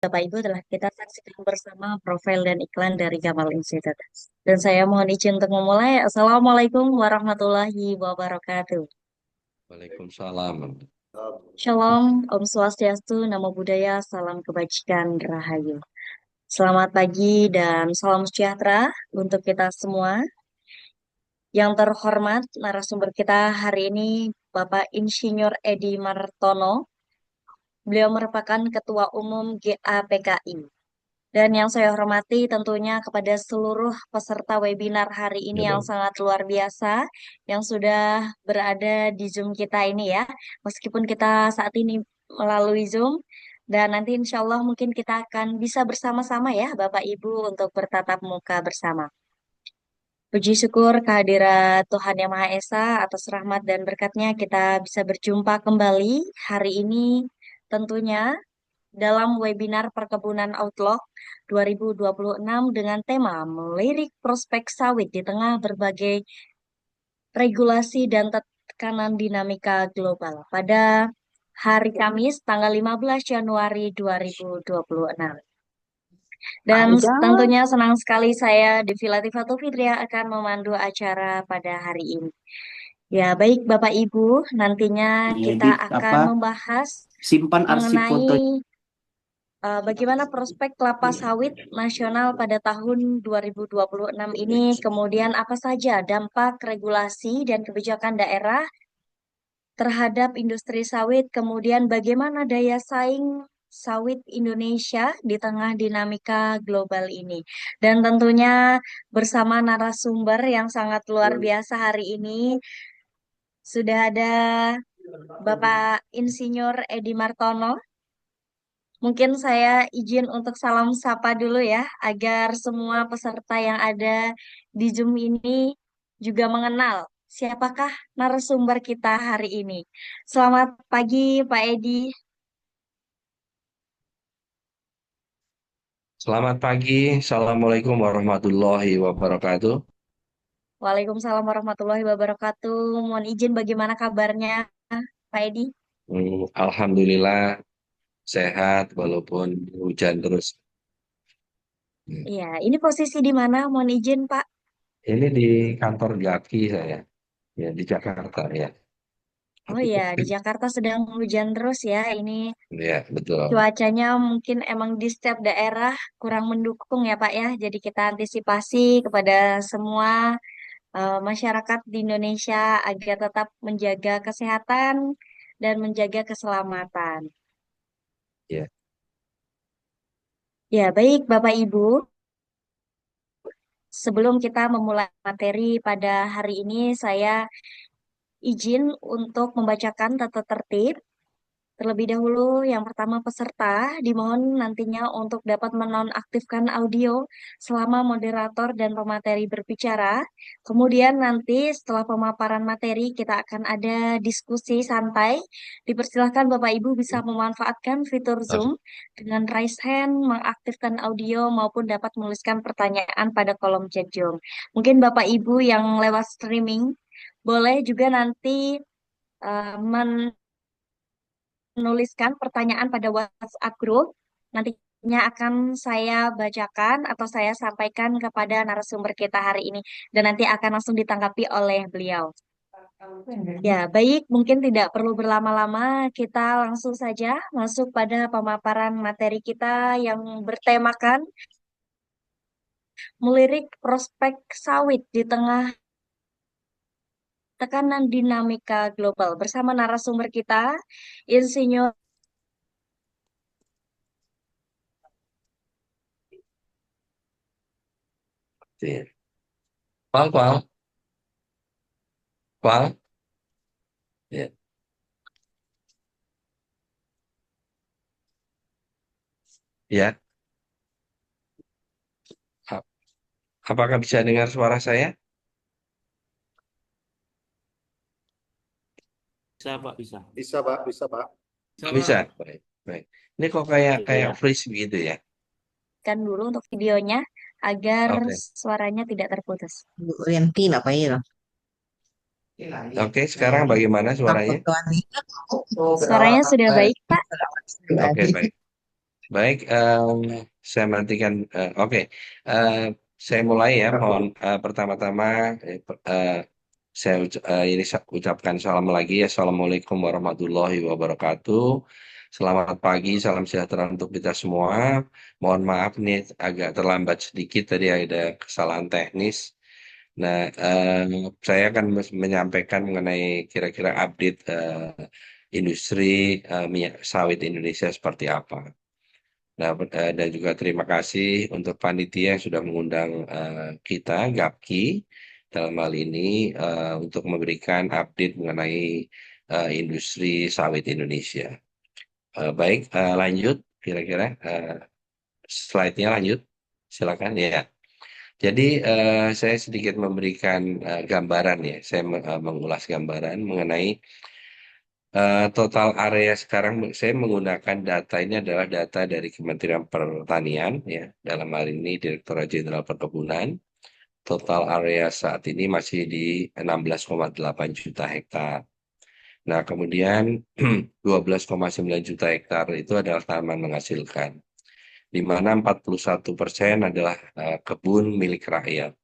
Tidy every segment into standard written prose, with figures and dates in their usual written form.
Bapak Ibu telah kita saksikan bersama profil dan iklan dari Gamal Institute. Dan saya mohon izin untuk memulai. Assalamualaikum warahmatullahi wabarakatuh. Waalaikumsalam. Shalom, Om Swastiastu, Namo Buddhaya, Salam Kebajikan, Rahayu. Selamat pagi dan salam sejahtera untuk kita semua. Yang terhormat, narasumber kita hari ini Bapak Insinyur Edi Martono. Beliau merupakan Ketua Umum GAPKI. Dan yang saya hormati tentunya kepada seluruh peserta webinar hari ini Ya, yang Bang. sangat luar biasa, yang sudah berada di Zoom kita ini ya. Meskipun kita saat ini melalui Zoom, dan nanti insya Allah mungkin kita akan bisa bersama-sama ya Bapak Ibu untuk bertatap muka bersama. Puji syukur kehadirat Tuhan Yang Maha Esa atas rahmat dan berkatnya kita bisa berjumpa kembali hari ini tentunya dalam webinar Perkebunan Outlook 2026 dengan tema Melirik Prospek Sawit di Tengah Berbagai Regulasi dan Tekanan Dinamika Global pada hari Kamis tanggal 15 Januari 2026. Dan Udah, tentunya senang sekali saya Devi Latifah Fitria akan memandu acara pada hari ini. Ya, baik Bapak Ibu, nantinya kita ngedit akan apa? membahas Simpan arsip foto. mengenai bagaimana prospek kelapa sawit nasional pada tahun 2026 ini, kemudian apa saja dampak regulasi dan kebijakan daerah terhadap industri sawit, kemudian bagaimana daya saing sawit Indonesia di tengah dinamika global ini. Dan tentunya bersama narasumber yang sangat luar biasa hari ini, sudah ada Bapak Insinyur Edi Martono. Mungkin saya izin untuk salam sapa dulu ya, agar semua peserta yang ada di Zoom ini juga mengenal siapakah narasumber kita hari ini. Selamat pagi, Pak Edi. Selamat pagi. Assalamualaikum warahmatullahi wabarakatuh. Waalaikumsalam warahmatullahi wabarakatuh. Mohon izin bagaimana kabarnya, Pak Edi? Alhamdulillah sehat walaupun hujan terus. Hmm. Iya, ini posisi di mana? Mohon izin, Pak. Ini di kantor Gaki saya, ya di Jakarta ya. Oh iya, di Jakarta sedang hujan terus ya. Ini Ya, betul. cuacanya mungkin emang di setiap daerah kurang mendukung ya Pak ya. Jadi kita antisipasi kepada semua masyarakat di Indonesia agar tetap menjaga kesehatan dan menjaga keselamatan. Ya. Ya, baik Bapak Ibu. Sebelum kita memulai materi pada hari ini, saya izin untuk membacakan tata tertib. Terlebih dahulu, yang pertama peserta dimohon nantinya untuk dapat menonaktifkan audio selama moderator dan pemateri berbicara. Kemudian nanti setelah pemaparan materi kita akan ada diskusi santai. Dipersilahkan Bapak Ibu bisa memanfaatkan fitur Zoom dengan raise hand, mengaktifkan audio maupun dapat menuliskan pertanyaan pada kolom chat Zoom. Mungkin Bapak Ibu yang lewat streaming boleh juga nanti menuliskan pertanyaan pada WhatsApp group. Nantinya akan saya bacakan atau saya sampaikan kepada narasumber kita hari ini dan nanti akan langsung ditanggapi oleh beliau. Ya, baik, mungkin tidak perlu berlama-lama, kita langsung saja masuk pada pemaparan materi kita yang bertemakan melirik prospek sawit di tengah tekanan dinamika global bersama narasumber kita, Insinyur. Ya. Pal, pal, pal. Ya. Ya. A- Apakah bisa dengar suara saya? Bisa, Pak, bisa. Bisa, Pak. Bisa, Pak. Bisa, Bisa. Pak. Baik. Baik. Ini kok kayak kayak Iya, freeze begitu ya? kan dulu untuk videonya agar Oke. suaranya tidak terputus. Bu Rianti apa ya? Oke, sekarang bagaimana Takut suaranya? tuan nih. Suaranya sudah baik, Pak. Oke, baik. Baik, saya matikan. Oke. Eh, saya mulai ya. Mohon pertama-tama ini ucapkan salam lagi. Assalamualaikum warahmatullahi wabarakatuh. Selamat pagi, salam sejahtera untuk kita semua. Mohon maaf nih agak terlambat sedikit tadi ada kesalahan teknis. Nah, saya akan menyampaikan mengenai kira-kira update industri minyak sawit Indonesia seperti apa. Nah, dan juga terima kasih untuk panitia yang sudah mengundang kita, GAPKI, dalam hal ini untuk memberikan update mengenai industri sawit Indonesia. Baik, lanjut, kira-kira slide-nya lanjut, silakan ya. Jadi saya sedikit memberikan gambaran ya, saya mengulas gambaran mengenai total area sekarang saya menggunakan data ini adalah data dari Kementerian Pertanian ya. Dalam hal ini Direktorat Jenderal Perkebunan. Total area saat ini masih di 16,8 juta hektar. Nah, kemudian 12,9 juta hektar itu adalah tanaman menghasilkan, di mana 41% adalah kebun milik rakyat.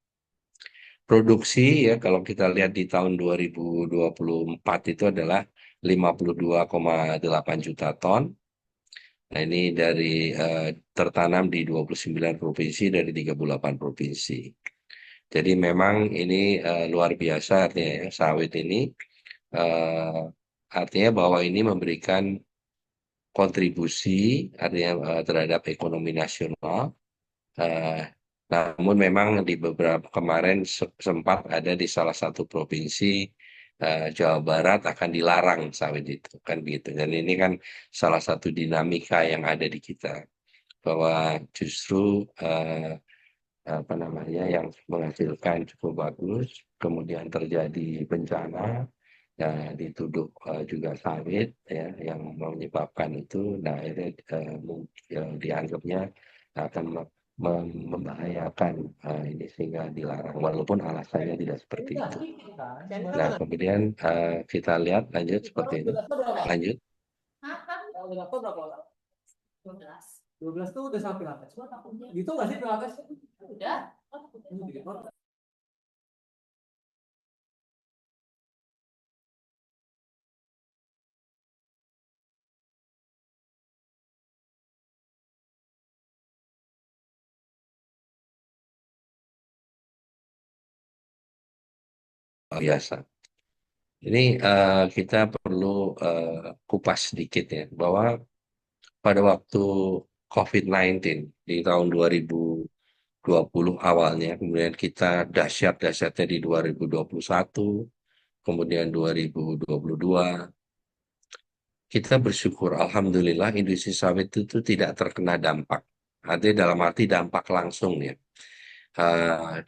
Produksi ya kalau kita lihat di tahun 2024 itu adalah 52,8 juta ton. Nah, ini dari tertanam di 29 provinsi dari 38 provinsi. Jadi memang ini luar biasa artinya ya, sawit ini eh, artinya bahwa ini memberikan kontribusi artinya terhadap ekonomi nasional. Eh, Namun memang di beberapa kemarin sempat ada di salah satu provinsi Jawa Barat akan dilarang sawit itu kan begitu. Dan ini kan salah satu dinamika yang ada di kita bahwa justru apa namanya yang menghasilkan cukup bagus, kemudian terjadi bencana, ya dituduh juga sawit ya yang menyebabkan itu, nah akhirnya mungkin dianggapnya akan membahayakan ini sehingga dilarang walaupun alasannya tidak seperti itu. Nah kemudian kita lihat lanjut seperti itu, lanjut. Dua belas tuh udah sampai Pilates. Gitu nggak sih Pilates? Biasa. Ini kita perlu kupas sedikit ya bahwa pada waktu COVID-19 di tahun 2020 awalnya, kemudian kita dahsyat-dahsyatnya di 2021, kemudian 2022, kita bersyukur, Alhamdulillah industri sawit itu tidak terkena dampak. Artinya dalam arti dampak langsung ya.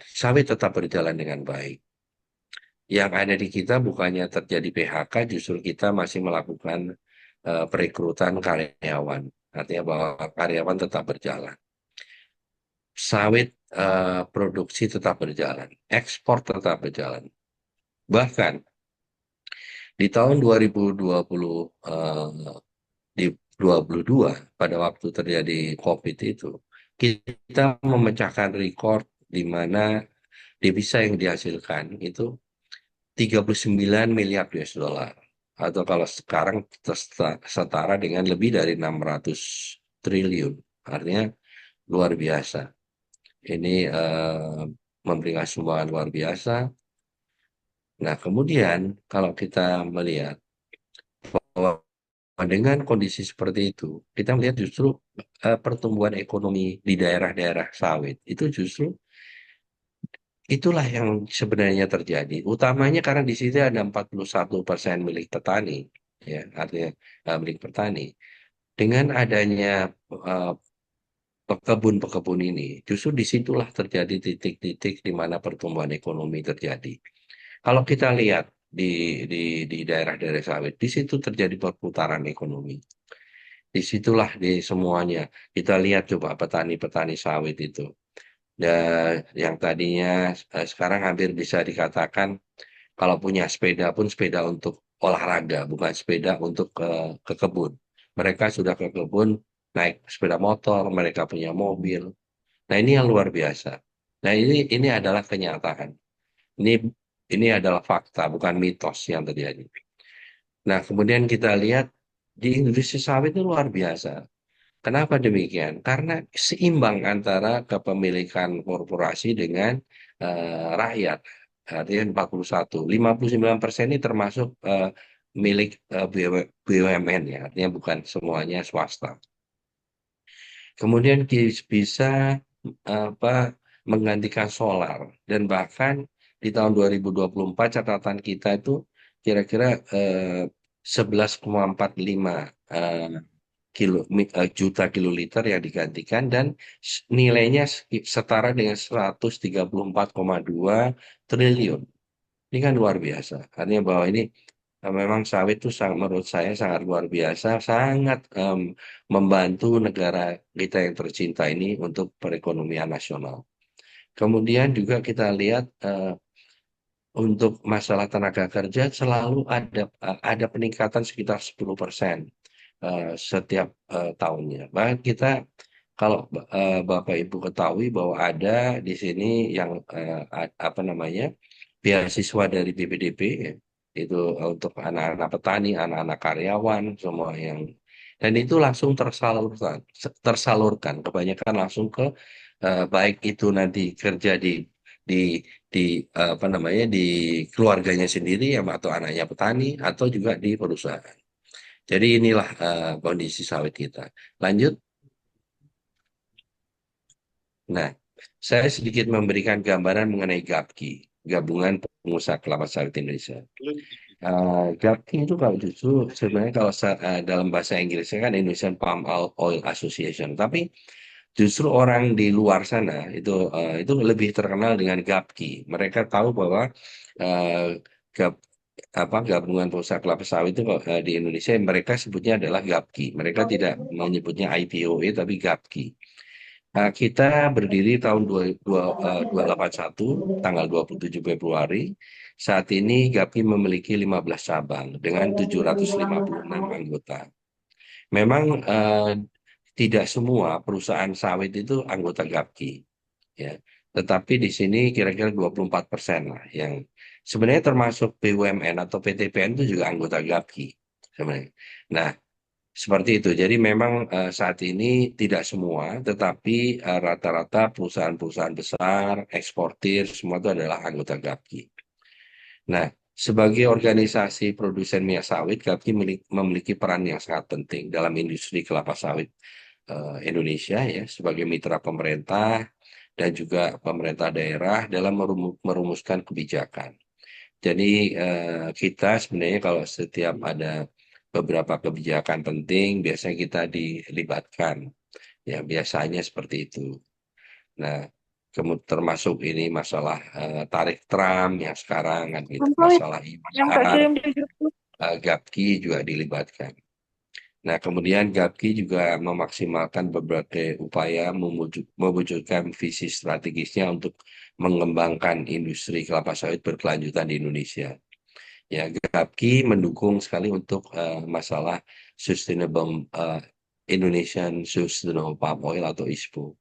Sawit tetap berjalan dengan baik. Yang ada di kita bukannya terjadi PHK, justru kita masih melakukan perekrutan karyawan. Artinya bahwa karyawan tetap berjalan. Sawit produksi tetap berjalan, ekspor tetap berjalan. Bahkan di tahun 2020 di 22 pada waktu terjadi COVID itu kita memecahkan rekor di mana devisa yang dihasilkan itu 39 miliar US dollar atau kalau sekarang setara dengan lebih dari 600 triliun. Artinya luar biasa. Ini memberikan sumbangan luar biasa. Nah, kemudian kalau kita melihat bahwa dengan kondisi seperti itu, kita melihat justru pertumbuhan ekonomi di daerah-daerah sawit itu justru itulah yang sebenarnya terjadi. Utamanya karena di sini ada 41% milik petani, ya artinya milik petani. Dengan adanya eh, pekebun-pekebun ini, justru disitulah terjadi titik-titik di mana pertumbuhan ekonomi terjadi. Kalau kita lihat di daerah-daerah sawit, di situ terjadi perputaran ekonomi. Disitulah di semuanya. Kita lihat coba petani-petani sawit itu. Dan yang tadinya sekarang hampir bisa dikatakan kalau punya sepeda pun sepeda untuk olahraga, bukan sepeda untuk ke kebun. Mereka sudah ke kebun naik sepeda motor, mereka punya mobil. Nah, ini yang luar biasa. Nah, ini adalah kenyataan. Ini ini adalah fakta, bukan mitos yang terjadi. Nah, kemudian kita lihat di industri sawit itu luar biasa. Kenapa demikian? Karena seimbang antara kepemilikan korporasi dengan rakyat. Artinya 41. 59% ini termasuk milik BUMN ya, artinya bukan semuanya swasta. Kemudian bisa apa menggantikan solar dan bahkan di tahun 2024 catatan kita itu kira-kira 11,45 juta kiloliter yang digantikan dan nilainya setara dengan 134,2 triliun. Ini kan luar biasa. Artinya bahwa ini memang sawit itu menurut saya sangat luar biasa, sangat membantu negara kita yang tercinta ini untuk perekonomian nasional. Kemudian juga kita lihat untuk masalah tenaga kerja selalu ada peningkatan sekitar 10% setiap tahunnya. Bahkan kita kalau Bapak Ibu ketahui bahwa ada di sini yang apa namanya beasiswa dari BPDB ya, itu untuk anak-anak petani, anak-anak karyawan, semua yang dan itu langsung tersalurkan kebanyakan langsung ke baik itu nanti kerja di di apa namanya di keluarganya sendiri ya atau anaknya petani atau juga di perusahaan. Jadi inilah kondisi sawit kita. Lanjut. Nah, saya sedikit memberikan gambaran mengenai GAPKI, Gabungan Pengusaha Kelapa Sawit Indonesia. GAPKI itu kalau justru sebenarnya kalau dalam bahasa Inggrisnya kan Indonesian Palm Oil Association, tapi justru orang di luar sana itu lebih terkenal dengan GAPKI. Mereka tahu bahwa uh, GAP, Gabungan Pengusaha Kelapa Sawit itu di Indonesia mereka sebutnya adalah GAPKI. Mereka tidak menyebutnya IPOE tapi GAPKI. Kita berdiri tahun 2081, tanggal 27 Februari. Saat ini GAPKI memiliki 15 cabang dengan 756 anggota. Memang tidak semua perusahaan sawit itu anggota GAPKI, ya. Tetapi di sini kira-kira 24% lah yang sebenarnya termasuk BUMN atau PTPN itu juga anggota GAPKI sebenarnya. Nah, seperti itu. Jadi memang saat ini tidak semua, tetapi rata-rata perusahaan-perusahaan besar, eksportir, semua itu adalah anggota GAPKI. Nah, sebagai organisasi produsen minyak sawit, GAPKI memiliki peran yang sangat penting dalam industri kelapa sawit Indonesia ya, sebagai mitra pemerintah dan juga pemerintah daerah dalam merumuskan kebijakan. Jadi kita sebenarnya kalau setiap ada beberapa kebijakan penting, biasanya kita dilibatkan. Ya, biasanya seperti itu. Nah, termasuk ini masalah tarif Trump yang sekarang kan gitu, masalah IPR, GAPKI juga dilibatkan. Nah, kemudian GAPKI juga memaksimalkan berbagai upaya mewujudkan visi strategisnya untuk mengembangkan industri kelapa sawit berkelanjutan di Indonesia. Ya, GAPKI mendukung sekali untuk masalah Sustainable Indonesian Sustainable Palm Oil atau ISPO.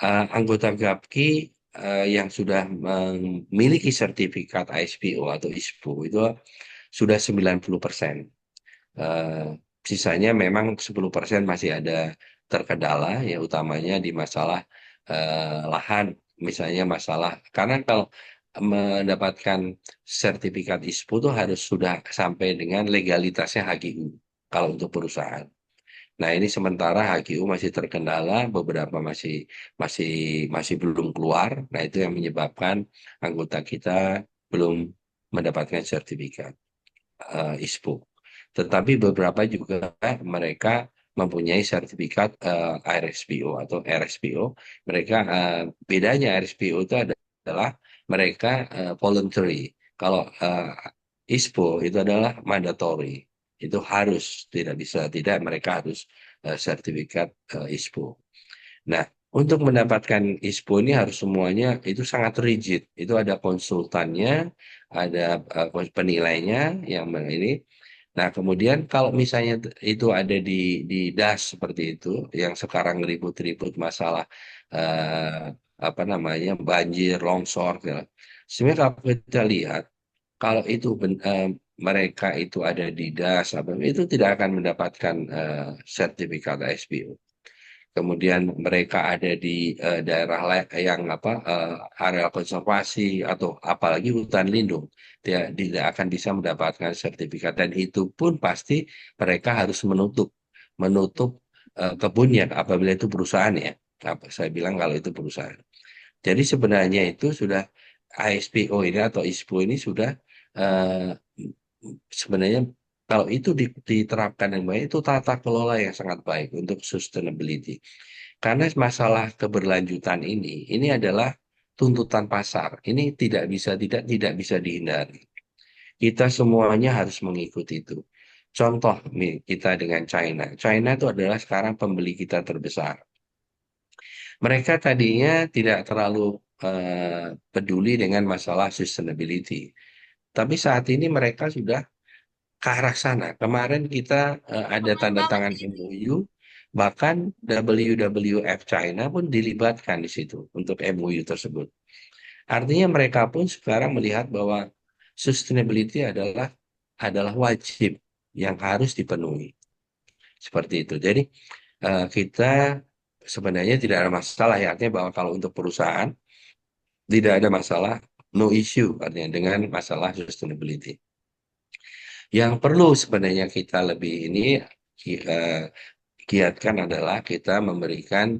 Anggota GAPKI yang sudah memiliki sertifikat ISPO atau ISPO itu sudah 90%. Sisanya memang 10% masih ada terkendala ya utamanya di masalah lahan misalnya masalah karena kalau mendapatkan sertifikat ISPO itu harus sudah sampai dengan legalitasnya HGU kalau untuk perusahaan. Nah, ini sementara HGU masih terkendala, beberapa masih masih masih belum keluar. Nah, itu yang menyebabkan anggota kita belum mendapatkan sertifikat ISPO. Tetapi beberapa juga mereka mempunyai sertifikat RSPO atau RSPO. Mereka bedanya RSPO itu adalah mereka voluntary. Kalau ISPO itu adalah mandatory. Itu harus, tidak bisa tidak mereka harus sertifikat ISPO. Nah, untuk mendapatkan ISPO ini harus semuanya itu sangat rigid. Itu ada konsultannya, ada penilainya yang ini Nah, kemudian kalau misalnya itu ada di das seperti itu, yang sekarang ribut-ribut masalah eh, apa namanya banjir, longsor, ya. Sebenarnya kalau kita lihat, kalau itu mereka itu ada di das, itu tidak akan mendapatkan sertifikat SBO. Kemudian mereka ada di daerah yang area konservasi atau apalagi hutan lindung, tidak akan bisa mendapatkan sertifikat, dan itu pun pasti mereka harus menutup menutup kebunnya apabila itu perusahaan, ya. Saya bilang kalau itu perusahaan. Jadi sebenarnya itu sudah ASPO ini atau ISPO ini sudah eh, sebenarnya kalau itu diterapkan yang baik, itu tata kelola yang sangat baik untuk sustainability. Karena masalah keberlanjutan ini adalah tuntutan pasar. Ini tidak bisa dihindari. Kita semuanya harus mengikuti itu. Contoh nih kita dengan China. China itu adalah sekarang pembeli kita terbesar. Mereka tadinya tidak terlalu peduli dengan masalah sustainability. Tapi saat ini mereka sudah ke arah sana. Kemarin kita ada Keren tanda banget tangan nih. MOU, bahkan WWF China pun dilibatkan di situ untuk MOU tersebut. Artinya mereka pun sekarang melihat bahwa sustainability adalah wajib yang harus dipenuhi. Seperti itu. Jadi kita sebenarnya tidak ada masalah, ya, artinya bahwa kalau untuk perusahaan tidak ada masalah, no issue artinya dengan masalah sustainability. Yang perlu sebenarnya kita lebih giatkan adalah kita memberikan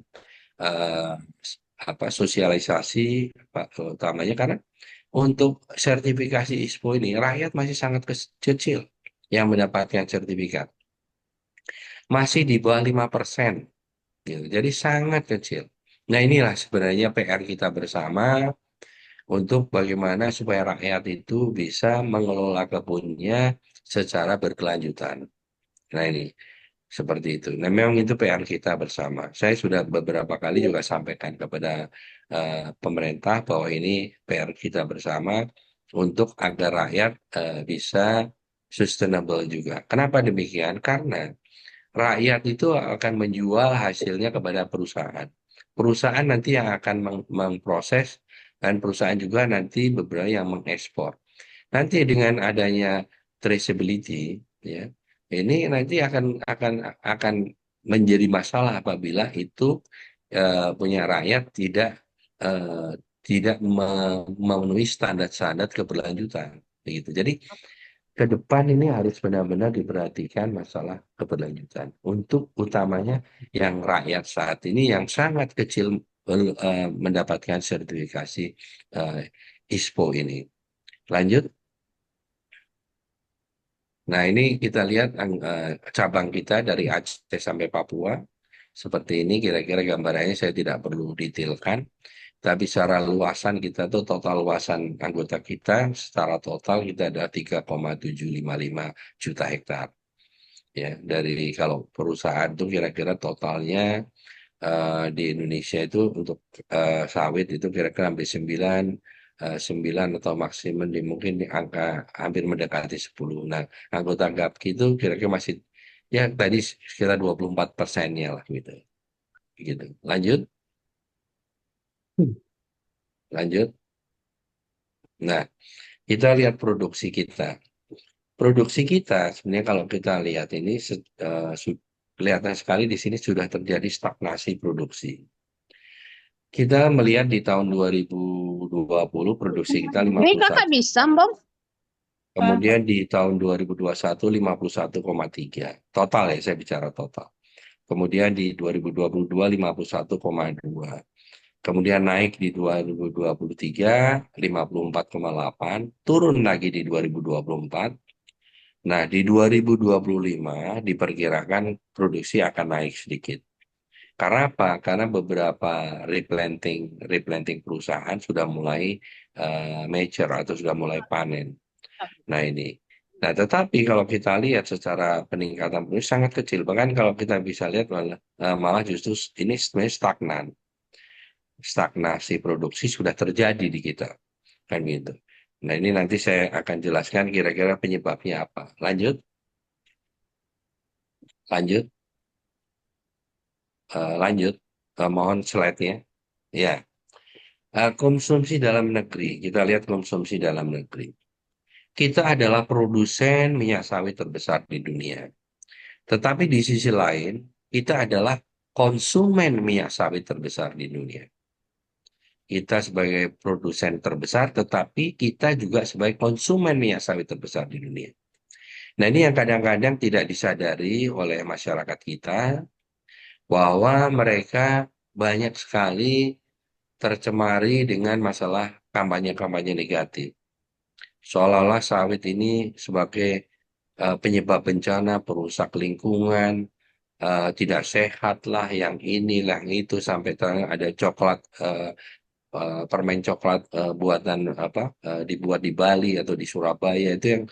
eh, sosialisasi, utamanya karena untuk sertifikasi ISPO ini rakyat masih sangat kecil yang mendapatkan sertifikat, masih di bawah 5%, gitu. Jadi sangat kecil. Nah, inilah sebenarnya PR kita bersama untuk bagaimana supaya rakyat itu bisa mengelola kebunnya secara berkelanjutan. Nah, ini seperti itu. Nah, memang itu PR kita bersama. Saya sudah beberapa kali juga sampaikan kepada pemerintah bahwa ini PR kita bersama untuk agar rakyat bisa sustainable juga. Kenapa demikian? Karena rakyat itu akan menjual hasilnya kepada perusahaan. Perusahaan nanti yang akan memproses, dan perusahaan juga nanti beberapa yang mengekspor. Nanti dengan adanya traceability, ya, ini nanti akan menjadi masalah apabila itu punya rakyat eh, tidak memenuhi standar-standar keberlanjutan, begitu. Jadi ke depan ini harus benar-benar diperhatikan masalah keberlanjutan untuk utamanya yang rakyat saat ini yang sangat kecil mendapatkan sertifikasi eh, ISPO ini. Lanjut. Nah, ini kita lihat cabang kita dari Aceh sampai Papua. Seperti ini kira-kira gambarannya, saya tidak perlu detailkan. Tapi secara luasan kita tuh total luasan anggota kita secara total kita ada 3,755 juta hektar. Ya, dari kalau perusahaan tuh kira-kira totalnya di Indonesia itu untuk sawit itu kira-kira hampir 9 atau maksimum mungkin di angka hampir mendekati 10. Nah, anggota GAPKI itu kira-kira masih ya tadi sekitar 24%-nya lah gitu. Gitu. Lanjut, lanjut. Nah, kita lihat produksi kita. Produksi kita sebenarnya kalau kita lihat ini kelihatan sekali di sini sudah terjadi stagnasi produksi. Kita melihat di tahun 2020 produksi kita Ini kakak 51. bisa, Bang? Kemudian di tahun 2021 51,3. Total, ya, saya bicara total. Kemudian di 2022 51,2. Kemudian naik di 2023 54,8, turun lagi di 2024. Nah, di 2025 diperkirakan produksi akan naik sedikit. Karena apa? Karena beberapa replanting perusahaan sudah mulai mature atau sudah mulai panen. Nah, ini. Nah, tetapi kalau kita lihat secara peningkatan produksi sangat kecil. Bahkan kalau kita bisa lihat malah justru ini sebenarnya stagnan. Stagnasi produksi sudah terjadi di kita. Kan gitu. Nah, ini nanti saya akan jelaskan kira-kira penyebabnya apa. Lanjut. Lanjut, lanjut. Mohon slide-nya. Ya, konsumsi dalam negeri. Kita lihat konsumsi dalam negeri. Kita adalah produsen minyak sawit terbesar di dunia. Tetapi di sisi lain, kita adalah konsumen minyak sawit terbesar di dunia. Kita sebagai produsen terbesar, tetapi kita juga sebagai konsumen minyak sawit terbesar di dunia. Nah, ini yang kadang-kadang tidak disadari oleh masyarakat kita, bahwa mereka banyak sekali tercemari dengan masalah kampanye-kampanye negatif. Seolah-olah sawit ini sebagai penyebab bencana, perusak lingkungan, tidak sehat lah, yang inilah yang itu, sampai ada coklat, permen coklat buatan apa, dibuat di Bali atau di Surabaya, itu yang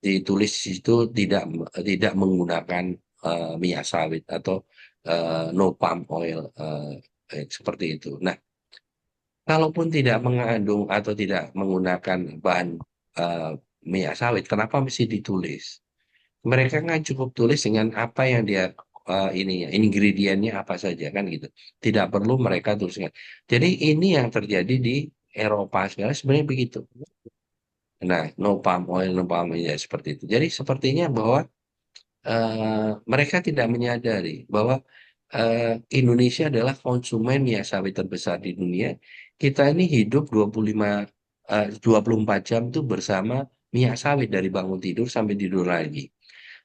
ditulis di situ tidak menggunakan minyak sawit atau no palm oil, seperti itu. Nah, kalaupun tidak mengandung atau tidak menggunakan bahan eh, minyak sawit, kenapa mesti ditulis? Mereka kan cukup tulis dengan apa yang dia ini ya, ingredientnya apa saja kan gitu. Tidak perlu mereka tuliskan. Jadi ini yang terjadi di Eropa sekarang sebenarnya begitu. Nah, no palm oil, no palm oil, ya seperti itu. Jadi sepertinya bahwa mereka tidak menyadari bahwa eh, Indonesia adalah konsumen minyak sawit terbesar di dunia. Kita ini hidup 24 jam tuh bersama minyak sawit dari bangun tidur sampai tidur lagi.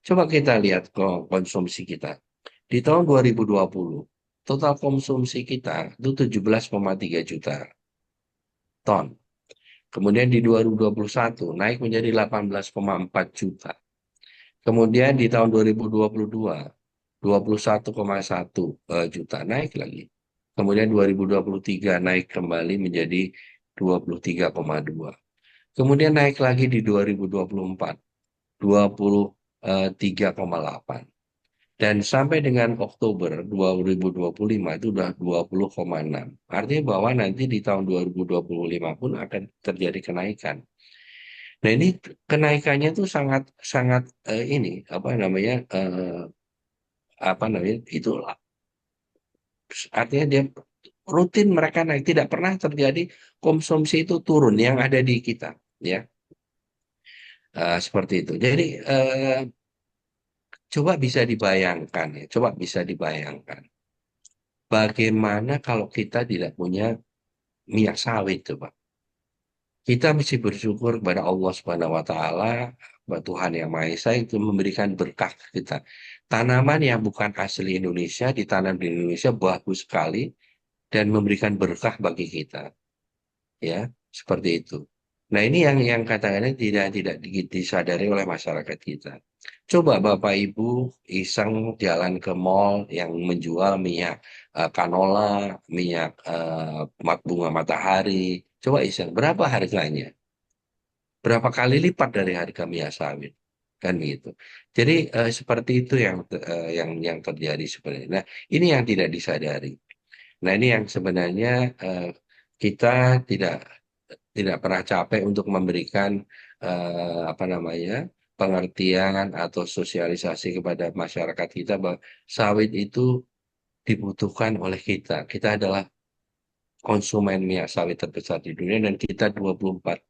Coba kita lihat konsumsi kita. Di tahun 2020, total konsumsi kita itu 17,3 juta ton. Kemudian di 2021 naik menjadi 18,4 juta. Kemudian di tahun 2022, 21,1 juta, naik lagi. Kemudian 2023 naik kembali menjadi 23,2. Kemudian naik lagi di 2024, 23,8. Dan sampai dengan Oktober 2025 itu udah 20,6. Artinya bahwa nanti di tahun 2025 pun akan terjadi kenaikan. Nah, ini kenaikannya tuh sangat sangat ini apa namanya itu, artinya dia rutin mereka naik, tidak pernah terjadi konsumsi itu turun yang ada di kita, ya. Seperti itu. Jadi coba bisa dibayangkan, ya, coba bisa dibayangkan bagaimana kalau kita tidak punya minyak sawit, coba. Kita mesti bersyukur kepada Allah Subhanahu wa taala, kepada Tuhan Yang Maha Esa, itu memberikan berkah ke kita. Tanaman yang bukan asli Indonesia ditanam di Indonesia bagus sekali dan memberikan berkah bagi kita, ya, seperti itu. Nah, ini yang kadang-kadang tidak disadari oleh masyarakat kita. Coba Bapak Ibu iseng jalan ke mall yang menjual minyak canola, minyak bunga matahari. Coba iseng, berapa harganya? Berapa kali lipat dari harga minyak sawit? Kan gitu. Jadi seperti itu yang terjadi sebenarnya. Nah, ini yang tidak disadari. Nah, ini yang sebenarnya kita tidak tidak pernah capek untuk memberikan apa namanya, pengertian atau sosialisasi kepada masyarakat kita bahwa sawit itu dibutuhkan oleh kita. Kita adalah konsumen minyak sawit terbesar di dunia dan kita 24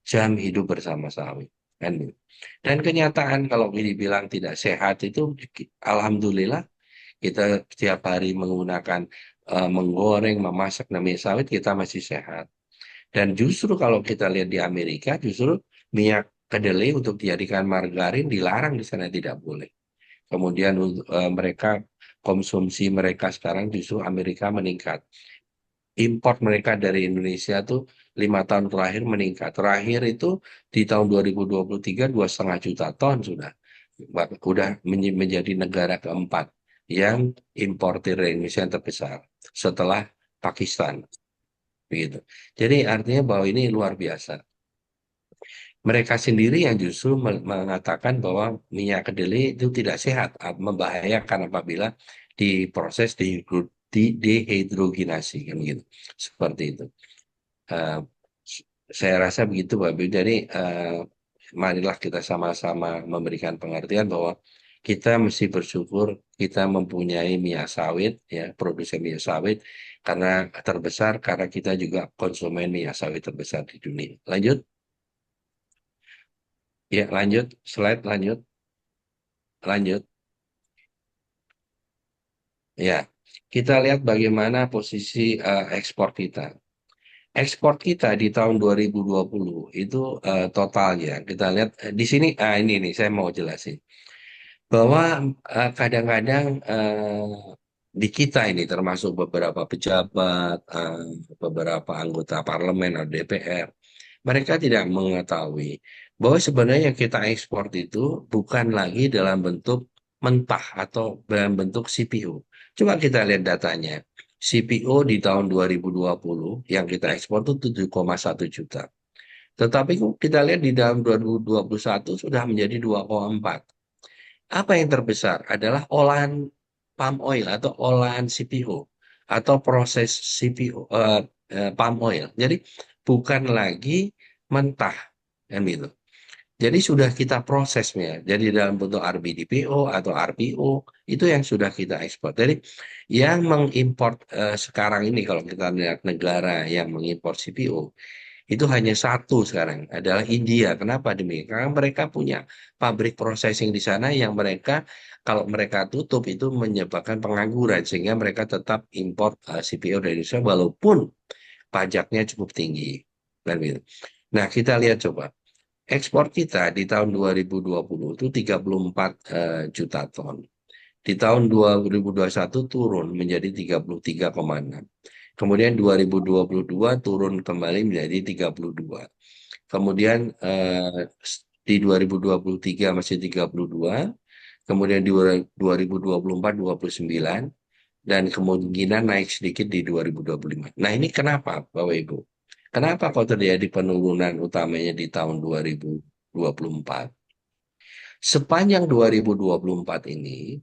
jam hidup bersama sawit. Kan gitu. Dan kenyataan kalau dibilang tidak sehat itu, alhamdulillah kita setiap hari menggunakan menggoreng, memasak minyak sawit, kita masih sehat. Dan justru kalau kita lihat di Amerika, justru minyak kedelai untuk dijadikan margarin dilarang di sana, tidak boleh. Kemudian mereka konsumsi mereka sekarang justru Amerika meningkat. Import mereka dari Indonesia tuh 5 tahun terakhir meningkat. Terakhir itu di tahun 2023 2,5 juta ton sudah. Udah menjadi negara keempat yang importir Indonesia yang terbesar setelah Pakistan. Begitu. Jadi artinya bahwa ini luar biasa. Mereka sendiri yang justru mengatakan bahwa minyak kedelai itu tidak sehat, membahayakan apabila diproses dehidrogenasi, kan gitu. Seperti itu. Eh, saya rasa begitu, Pak Biu. Jadi marilah kita sama-sama memberikan pengertian bahwa kita mesti bersyukur kita mempunyai minyak sawit, ya, produsen minyak sawit, karena terbesar, karena kita juga konsumen minyak sawit terbesar di dunia. Lanjut, ya, lanjut, slide, lanjut, lanjut. Ya, kita lihat bagaimana posisi ekspor kita. Ekspor kita di tahun 2020 itu totalnya, kita lihat di sini, ini nih saya mau jelasin. Bahwa kadang-kadang di kita ini termasuk beberapa pejabat, beberapa anggota parlemen atau DPR, mereka tidak mengetahui bahwa sebenarnya yang kita ekspor itu bukan lagi dalam bentuk mentah atau dalam bentuk CPO. Coba kita lihat datanya. CPO di tahun 2020 yang kita ekspor itu 7,1 juta. Tetapi kita lihat di dalam 2021 sudah menjadi 2,4. Apa yang terbesar adalah olahan palm oil atau olahan CPO atau proses CPO, palm oil. Jadi bukan lagi mentah, kan gitu. Jadi sudah kita prosesnya. Jadi dalam bentuk RBDPO atau RPO itu yang sudah kita ekspor. Jadi yang mengimpor sekarang ini kalau kita lihat negara yang mengimpor CPO itu hanya satu sekarang adalah India. Kenapa demikian? Karena mereka punya pabrik processing di sana yang mereka kalau mereka tutup itu menyebabkan pengangguran sehingga mereka tetap impor CPO dari Indonesia walaupun pajaknya cukup tinggi. Dan gitu. Nah, kita lihat coba. Ekspor kita di tahun 2020 itu 34 juta ton. Di tahun 2021 turun menjadi 33,6. Kemudian 2022 turun kembali menjadi 32. Kemudian di 2023 masih 32. Kemudian di 2024 29. Dan kemungkinan naik sedikit di 2025. Nah, ini kenapa Bapak Ibu? Kenapa kok terjadi penurunan utamanya di tahun 2024? Sepanjang 2024 ini,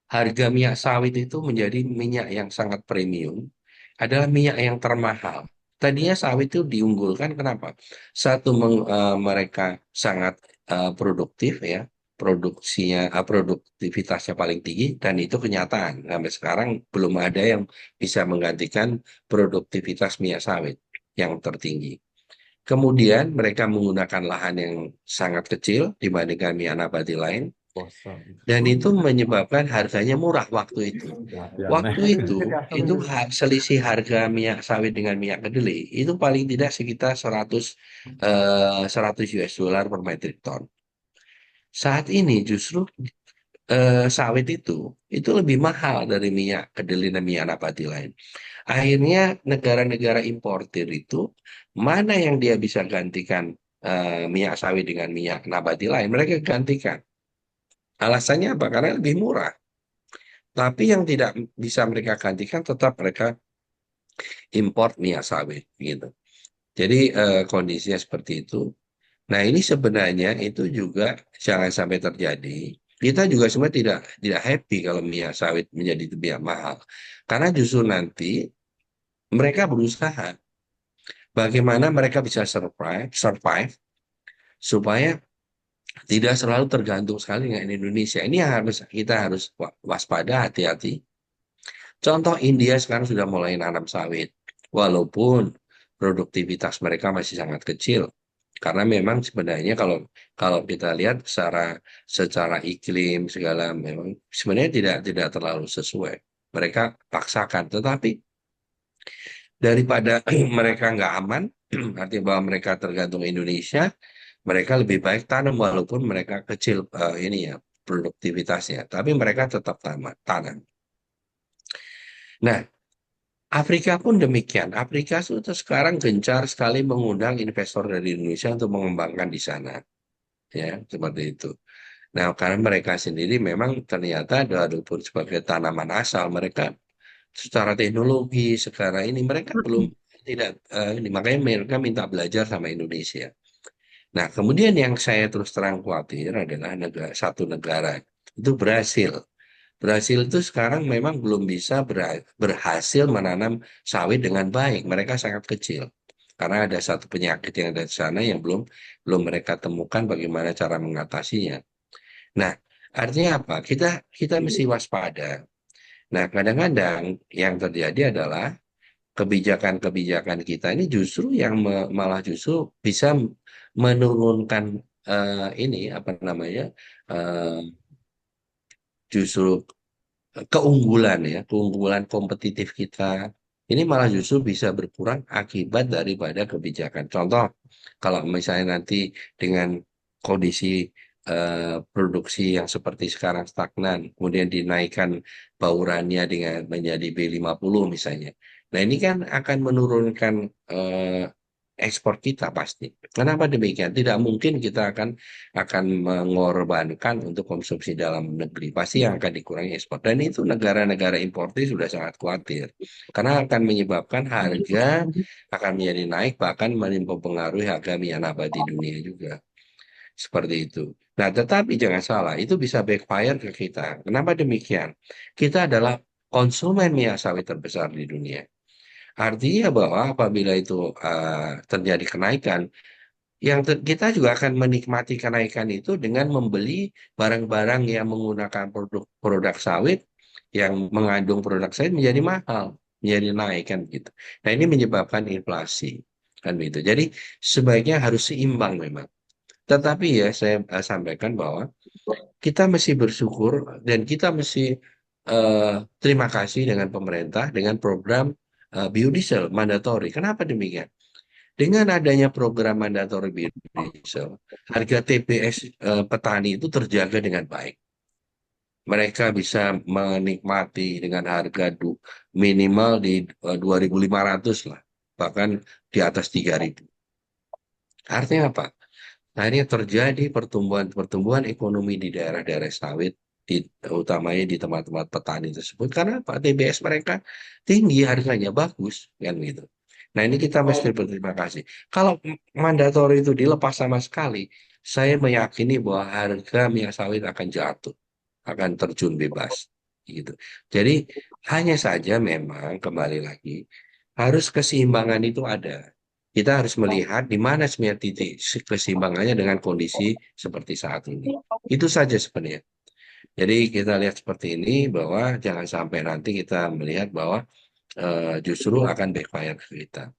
harga minyak sawit itu menjadi minyak yang sangat premium, adalah minyak yang termahal. Tadinya sawit itu diunggulkan, kenapa? Satu, mereka sangat produktif ya, produksinya, produktivitasnya paling tinggi, dan itu kenyataan. Sampai sekarang belum ada yang bisa menggantikan produktivitas minyak sawit yang tertinggi. Kemudian mereka menggunakan lahan yang sangat kecil dibandingkan minyak nabati lain. Dan itu menyebabkan harganya murah waktu itu. Waktu itu selisih harga minyak sawit dengan minyak kedelai itu paling tidak sekitar 100 US dollar per metric ton. Saat ini justru sawit itu lebih mahal dari minyak kedelai dan minyak nabati lain. Akhirnya negara-negara importir itu mana yang dia bisa gantikan minyak sawit dengan minyak nabati lain, mereka gantikan. Alasannya apa? Karena lebih murah. Tapi yang tidak bisa mereka gantikan tetap mereka import minyak sawit gitu. Jadi kondisinya seperti itu. Nah, ini sebenarnya itu juga jangan sampai terjadi. Kita juga sebenarnya tidak happy kalau minyak sawit menjadi lebih mahal. Karena justru nanti mereka berusaha bagaimana mereka bisa survive supaya tidak selalu tergantung sekali dengan Indonesia. Ini yang kita harus waspada, hati-hati. Contoh India sekarang sudah mulai nanam sawit, walaupun produktivitas mereka masih sangat kecil. Karena memang sebenarnya kalau kalau kita lihat secara iklim segala memang sebenarnya tidak terlalu sesuai. Mereka paksakan, tetapi daripada mereka nggak aman, artinya bahwa mereka tergantung Indonesia, mereka lebih baik tanam walaupun mereka kecil ini ya produktivitasnya, tapi mereka tetap tanam. Nah, Afrika pun demikian. Afrika sudah sekarang gencar sekali mengundang investor dari Indonesia untuk mengembangkan di sana. Ya, seperti itu. Nah, karena mereka sendiri memang ternyata walaupun sebagai tanaman asal, mereka secara teknologi sekarang ini mereka belum tidak ini makanya mereka minta belajar sama Indonesia. Nah, kemudian yang saya terus terang khawatir adalah satu negara itu Brasil. Brasil itu sekarang memang belum bisa berhasil menanam sawit dengan baik. Mereka sangat kecil. Karena ada satu penyakit yang ada di sana yang belum mereka temukan bagaimana cara mengatasinya. Nah, Artinya apa? Kita mesti waspada. Nah, kadang-kadang yang terjadi adalah kebijakan-kebijakan kita ini justru yang malah justru bisa menurunkan ini apa namanya eh, justru keunggulan kompetitif kita ini malah justru bisa berkurang akibat daripada kebijakan. Contoh, kalau misalnya nanti dengan kondisi produksi yang seperti sekarang stagnan, kemudian dinaikkan baurannya dengan menjadi B50 misalnya. Nah, ini kan akan menurunkan eh, ekspor kita pasti. Kenapa demikian? Tidak mungkin kita akan mengorbankan untuk konsumsi dalam negeri. Pasti yang akan dikurangi ekspor. Dan itu negara-negara importer sudah sangat khawatir. Karena akan menyebabkan harga akan menjadi naik, bahkan mempengaruhi harga minyak nabati dunia juga. Seperti itu. Nah, tetapi jangan salah, itu bisa backfire ke kita. Kenapa demikian? Kita adalah konsumen minyak sawit terbesar di dunia. Artinya bahwa apabila itu terjadi kenaikan, kita juga akan menikmati kenaikan itu dengan membeli barang-barang yang menggunakan produk sawit yang mengandung produk sawit menjadi mahal, menjadi naik kan gitu. Nah, ini menyebabkan inflasi kan gitu. Jadi sebaiknya harus seimbang memang. Tetapi ya saya sampaikan bahwa kita mesti bersyukur dan kita mesti eh, terima kasih dengan pemerintah dengan program biodiesel mandatori. Kenapa demikian? Dengan adanya program mandatori biodiesel, harga TBS petani itu terjaga dengan baik. Mereka bisa menikmati dengan harga minimal di 2.500 lah, bahkan di atas 3.000. Artinya apa? Akhirnya terjadi pertumbuhan ekonomi di daerah-daerah sawit, utamanya di tempat-tempat petani tersebut. Karena apa? TBS mereka tinggi, harganya bagus, kan gitu. Nah, ini kita mesti berterima kasih. Kalau mandatori itu dilepas sama sekali, saya meyakini bahwa harga minyak sawit akan jatuh, akan terjun bebas, gitu. Jadi hanya saja memang kembali lagi harus keseimbangan itu ada. Kita harus melihat di mana sebenarnya titik keseimbangannya dengan kondisi seperti saat ini. Itu saja sebenarnya. Jadi kita lihat seperti ini bahwa jangan sampai nanti kita melihat bahwa justru akan backfire ke kita.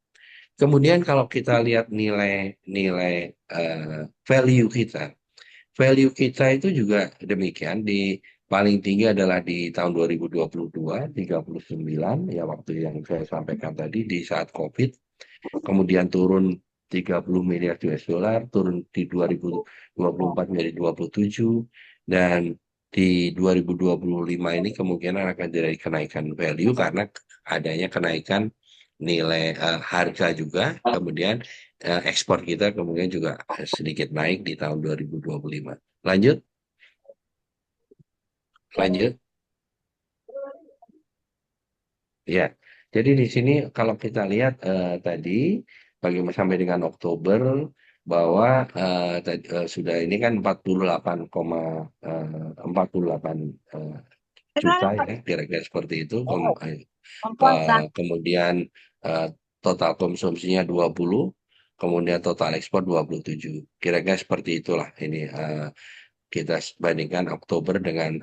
Kemudian kalau kita lihat nilai value kita, value kita itu juga demikian paling tinggi adalah di tahun 2022 39 ya waktu yang saya sampaikan tadi di saat COVID, kemudian turun 30 miliar US dollar, turun di 2024 menjadi 27, dan di 2025 ini kemungkinan akan terjadi kenaikan value karena adanya kenaikan nilai harga juga, kemudian ekspor kita kemudian juga sedikit naik di tahun 2025. Lanjut, lanjut. Ya, jadi di sini kalau kita lihat tadi bagaimana sampai dengan Oktober bahwa sudah ini kan 48 eh, juta ya kira-kira seperti itu. Kemudian eh, total konsumsinya 20, kemudian total ekspor 27. Kira-kira seperti itulah ini kita bandingkan Oktober dengan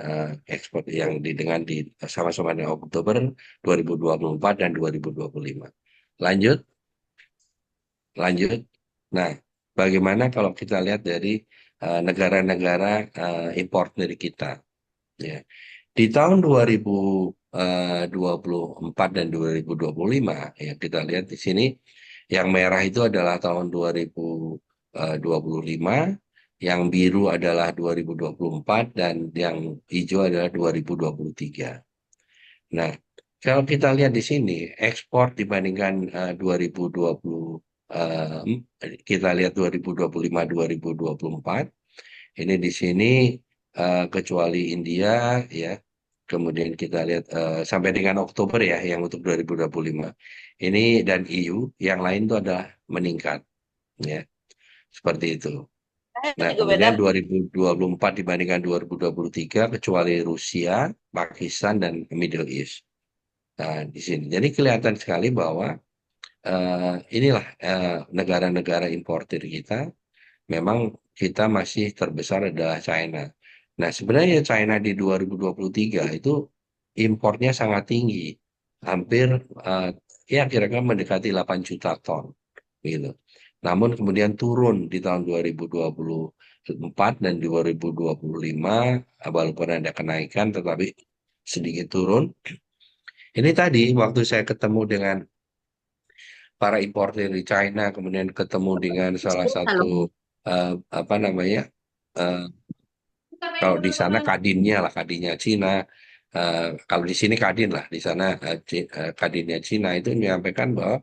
ekspor yang dengan sama-sama dengan Oktober 2024 dan 2025. Lanjut, lanjut. Nah, bagaimana kalau kita lihat dari negara-negara import dari kita? Ya. Di tahun 2024 dan 2025, ya kita lihat di sini yang merah itu adalah tahun 2025, yang biru adalah 2024, dan yang hijau adalah 2023. Nah, kalau kita lihat di sini, ekspor dibandingkan 2020, kita lihat 2025, 2024, ini di sini kecuali India, ya, kemudian kita lihat sampai dengan Oktober ya, yang untuk 2025. Ini dan EU, yang lain itu adalah meningkat, ya, seperti itu. Nah, kemudian 2024 dibandingkan 2023, kecuali Rusia, Pakistan, dan Middle East. Nah, di sini. Jadi kelihatan sekali bahwa inilah negara-negara importer kita, memang kita masih terbesar adalah China. Nah, sebenarnya China di 2023 itu impornya sangat tinggi, hampir eh, ya kira-kira mendekati 8 juta ton, gitu. Namun kemudian turun di tahun 2024 dan 2025, walaupun ada kenaikan, tetapi sedikit turun. Ini tadi waktu saya ketemu dengan para importer di China, kemudian ketemu dengan salah satu apa namanya, eh, kalau di sana kadinnya lah, kadinnya Cina. Kalau di sini kadin lah, di sana kadinnya Cina itu menyampaikan bahwa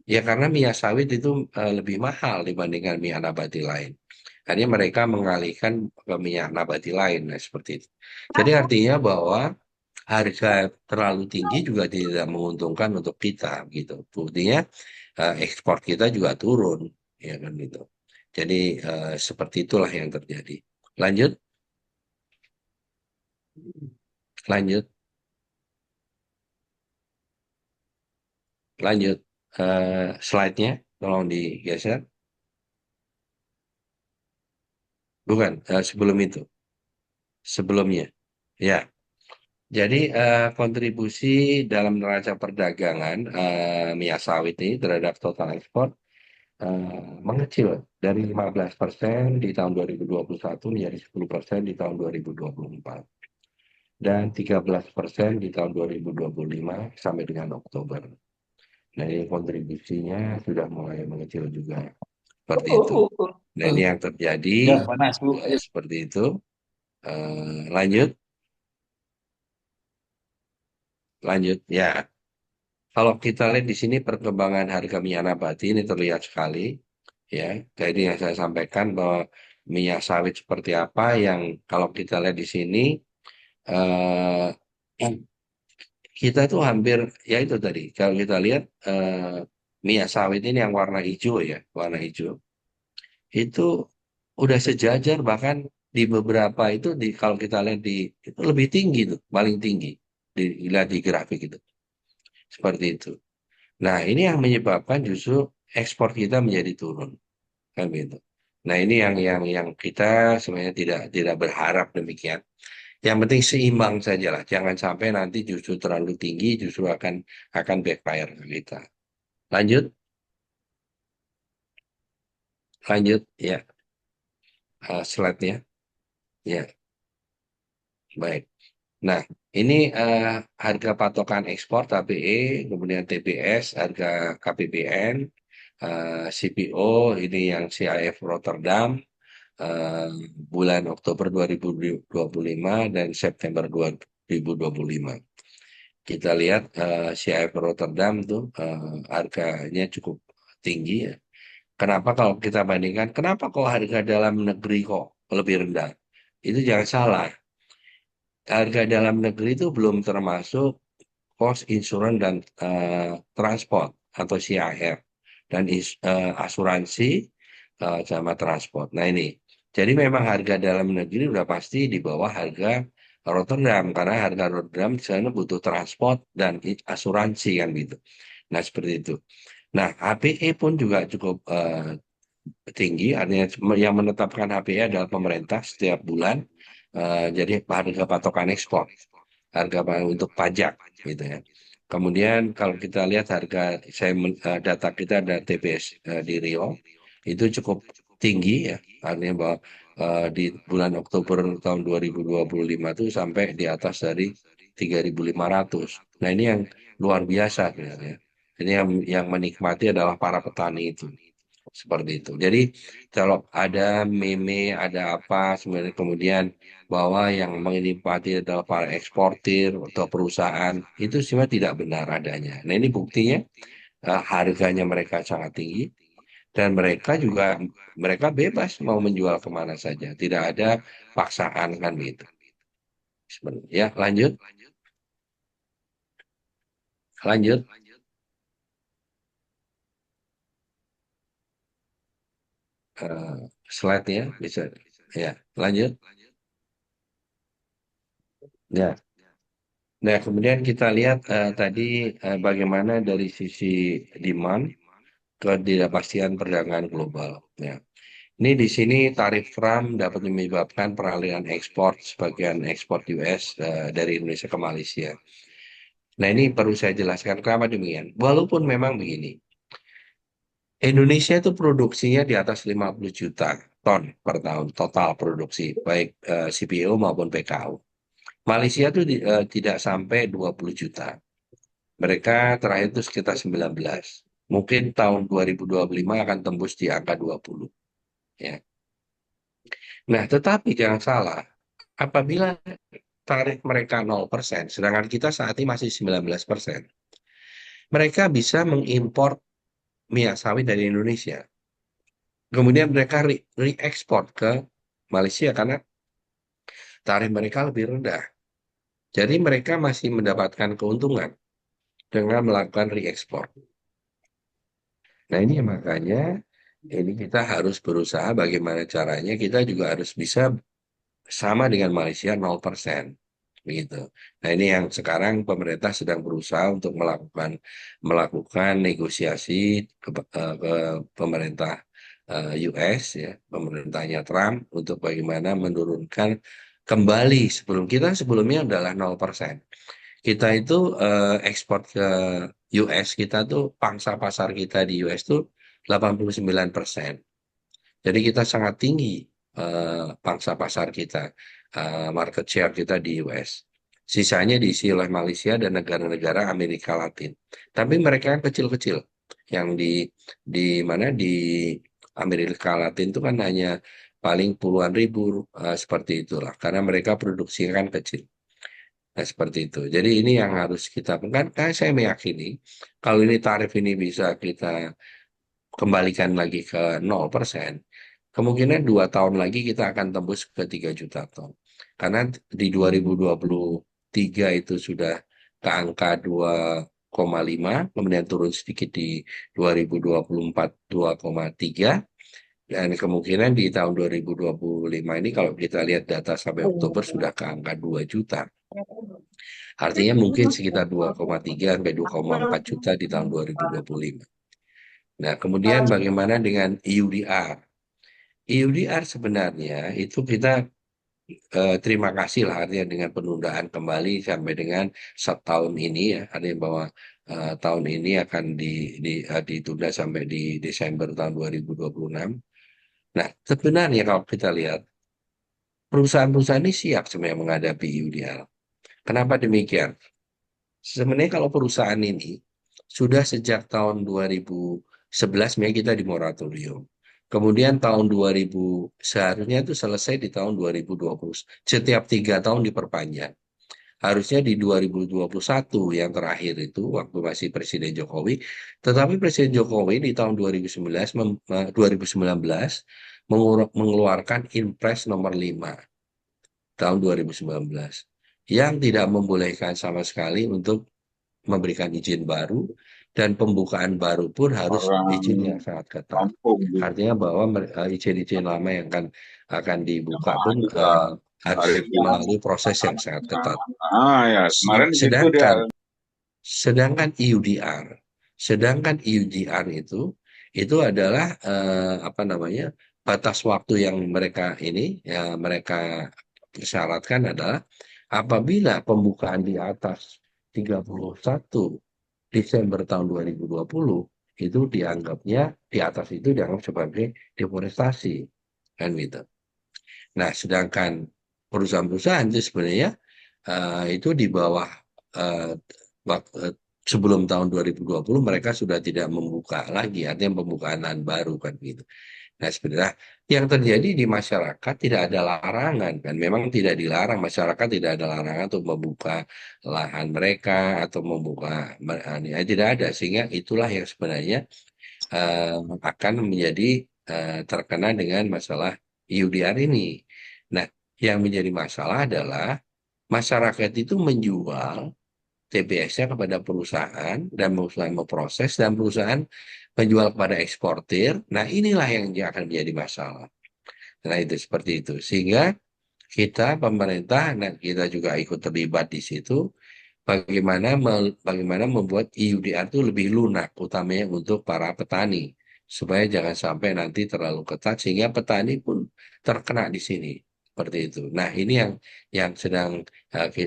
ya karena minyak sawit itu lebih mahal dibandingkan minyak nabati lain. Akhirnya mereka mengalihkan ke minyak nabati lain, nah seperti itu. Jadi artinya bahwa harga terlalu tinggi juga tidak menguntungkan untuk kita, gitu. Buktinya ekspor kita juga turun, ya kan gitu. Jadi seperti itulah yang terjadi. Lanjut, lanjut, lanjut. Slide-nya tolong digeser. Bukan, sebelum itu, sebelumnya. Ya, jadi kontribusi dalam neraca perdagangan minyak sawit ini terhadap total ekspor mengecil dari 15% di tahun 2021 menjadi 10% di tahun 2024 dan 13% di tahun 2025 sampai dengan Oktober. Nah, ini kontribusinya sudah mulai mengecil juga seperti itu. Nah, ini yang terjadi Ya, panas, Bu. seperti itu. Lanjut, lanjut. Ya, kalau kita lihat di sini perkembangan harga minyak nabati ini terlihat sekali. Ya, jadi yang saya sampaikan bahwa minyak sawit seperti apa yang kalau kita lihat di sini eh, kita tuh hampir ya itu tadi kalau kita lihat minyak sawit ini yang warna hijau ya, warna hijau itu udah sejajar bahkan di beberapa itu di kalau kita lihat di itu lebih tinggi tuh, paling tinggi dilihat di grafik itu seperti itu. Nah, ini yang menyebabkan justru ekspor kita menjadi turun kan gitu. Nah, ini yang kita sebenarnya tidak berharap demikian. Yang penting seimbang saja lah. Jangan sampai nanti justru terlalu tinggi justru akan backfire ke kita. Lanjut, lanjut ya, slide-nya. Ya, baik. Nah, ini harga patokan ekspor KPE, kemudian TBS, harga KPBN, CPO, ini yang CIF Rotterdam, eh, bulan Oktober 2025 dan September 2025. Kita lihat CIF Rotterdam tuh harganya cukup tinggi ya. Kenapa kalau kita bandingkan, kenapa kok harga dalam negeri kok lebih rendah? Itu jangan salah. Harga dalam negeri itu belum termasuk cost insurance dan transport atau CIR dan asuransi sama transport. Nah ini, jadi memang harga dalam negeri udah pasti di bawah harga Rotterdam karena harga Rotterdam di sana butuh transport dan asuransi kan gitu. Nah seperti itu. Nah HPE pun juga cukup tinggi, artinya yang menetapkan HPE adalah pemerintah setiap bulan. Jadi harga patokan ekspor harga untuk pajak gitu ya. Kemudian kalau kita lihat harga data kita ada TBS di Rio itu cukup tinggi ya, artinya bahwa di bulan Oktober tahun 2025 itu sampai di atas dari 3.500. Nah ini yang luar biasa sebenarnya. Ini yang menikmati adalah para petani itu. Seperti itu. Jadi kalau ada meme, ada apa sebenarnya kemudian bahwa yang menikmati adalah para eksportir atau perusahaan itu sebenarnya tidak benar adanya. Nah ini buktinya harganya mereka sangat tinggi dan mereka bebas mau menjual kemana saja, tidak ada paksaan kan gitu. Sebenarnya. Ya lanjut, lanjut eh, slide-nya bisa ya lanjut ya. Nah, kemudian kita lihat tadi bagaimana dari sisi demand ketidakpastian perdagangan global. Ya. Ini di sini tarif Trump dapat menyebabkan peralihan ekspor sebagian ekspor US dari Indonesia ke Malaysia. Nah, ini perlu saya jelaskan kenapa demikian. Walaupun memang begini, Indonesia itu produksinya di atas 50 juta ton per tahun, total produksi, baik CPO maupun PKO. Malaysia itu tidak sampai 20 juta. Mereka terakhir itu sekitar 19. Mungkin tahun 2025 akan tembus di angka 20. Ya. Nah, tetapi jangan salah, apabila tarif mereka 0%, sedangkan kita saat ini masih 19%, mereka bisa mengimpor minyak sawit dari Indonesia. Kemudian mereka re-ekspor ke Malaysia karena tarif mereka lebih rendah. Jadi mereka masih mendapatkan keuntungan dengan melakukan re-ekspor. Nah, ini makanya ini kita harus berusaha bagaimana caranya kita juga harus bisa sama dengan Malaysia 0%. Begitu. Nah, ini yang sekarang pemerintah sedang berusaha untuk melakukan negosiasi ke pemerintah US, ya, pemerintahnya Trump, untuk bagaimana menurunkan kembali sebelumnya adalah 0%. Kita itu ekspor ke US, kita tuh pangsa pasar kita di US tuh 89%. Jadi kita sangat tinggi pangsa pasar kita, market share kita di US. Sisanya diisi oleh Malaysia dan negara-negara Amerika Latin. Tapi mereka kan kecil-kecil. Yang di mana di Amerika Latin itu kan hanya paling puluhan ribu, seperti itulah. Karena mereka produksinya kan kecil. Nah, seperti itu. Jadi ini yang harus kita kan saya meyakini kalau ini tarif ini bisa kita kembalikan lagi ke 0%, kemungkinan 2 tahun lagi kita akan tembus ke 3 juta ton. Karena di 2023 itu sudah ke angka 2,5, kemudian turun sedikit di 2024 2,3, dan kemungkinan di tahun 2025 ini kalau kita lihat data sampai Oktober sudah ke angka 2 juta. Artinya mungkin sekitar 2,3 sampai 2,4 juta di tahun 2025. Nah, kemudian bagaimana dengan EUDR? EUDR sebenarnya itu kita terima kasih lah, artinya dengan penundaan kembali sampai dengan setahun ini, ya, artinya bahwa tahun ini akan ditunda sampai di Desember tahun 2026. Nah, sebenarnya kalau kita lihat perusahaan-perusahaan ini siap sebenarnya menghadapi EUDR. Kenapa demikian? Sebenarnya kalau perusahaan ini sudah sejak tahun 2011 Mei kita di moratorium. Kemudian tahun 2000 seharusnya itu selesai di tahun 2020. Setiap 3 tahun diperpanjang. Harusnya di 2021 yang terakhir itu waktu masih Presiden Jokowi. Tetapi Presiden Jokowi di tahun 2019 mengeluarkan Impres nomor 5 tahun 2019 yang tidak membolehkan sama sekali untuk memberikan izin baru, dan pembukaan baru pun harus izin yang sangat ketat. Artinya bahwa izin-izin lama yang akan dibuka pun harus melalui proses yang sangat ketat. Ya, kemarin di situ dia Sedangkan EUDR itu adalah apa namanya, batas waktu yang mereka persyaratkan adalah apabila pembukaan di atas 31 Desember tahun 2020 itu dianggapnya di atas itu dianggap sebagai deforestasi, kan gitu. Nah, sedangkan perusahaan-perusahaan itu sebenarnya itu di bawah eh, sebelum tahun 2020 mereka sudah tidak membuka lagi, artinya pembukaan lahan baru, kan gitu. Nah, sebenarnya yang terjadi di masyarakat tidak ada larangan, kan memang tidak dilarang, masyarakat tidak ada larangan untuk membuka lahan mereka atau membuka, tidak ada, sehingga itulah yang sebenarnya akan menjadi terkena dengan masalah EUDR ini. Nah, yang menjadi masalah adalah masyarakat itu menjual TBS-nya kepada perusahaan dan perusahaan memproses dan perusahaan menjual kepada eksportir. Nah, inilah yang akan menjadi masalah. Nah, itu seperti itu. Sehingga kita pemerintah dan kita juga ikut terlibat di situ, bagaimana membuat EUDR itu lebih lunak, utamanya untuk para petani, supaya jangan sampai nanti terlalu ketat sehingga petani pun terkena di sini seperti itu. Nah, ini yang sedang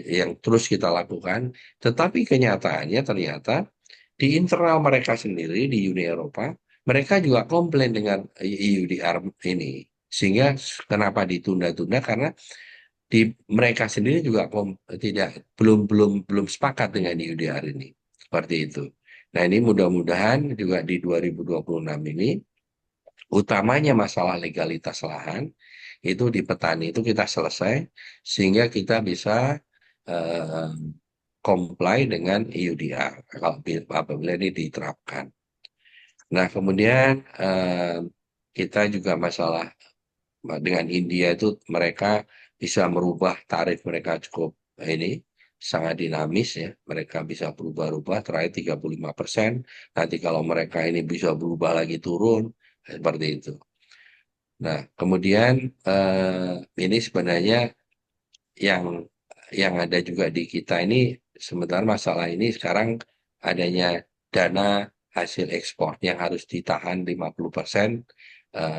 yang terus kita lakukan, tetapi kenyataannya ternyata di internal mereka sendiri di Uni Eropa, mereka juga komplain dengan EUDR ini. Sehingga kenapa ditunda-tunda karena di mereka sendiri juga tidak belum sepakat dengan EUDR ini. Seperti itu. Nah, ini mudah-mudahan juga di 2026 ini utamanya masalah legalitas lahan itu di petani itu kita selesai sehingga kita bisa eh, comply dengan EUDR apabila ini diterapkan. Nah, kemudian kita juga masalah dengan India itu mereka bisa merubah tarif mereka cukup ini sangat dinamis ya. Mereka bisa berubah-ubah terakhir 35%. Nanti kalau mereka ini bisa berubah lagi turun seperti itu. Nah, kemudian ini sebenarnya yang yang ada juga di kita ini sementara masalah ini sekarang adanya dana hasil ekspor yang harus ditahan 50%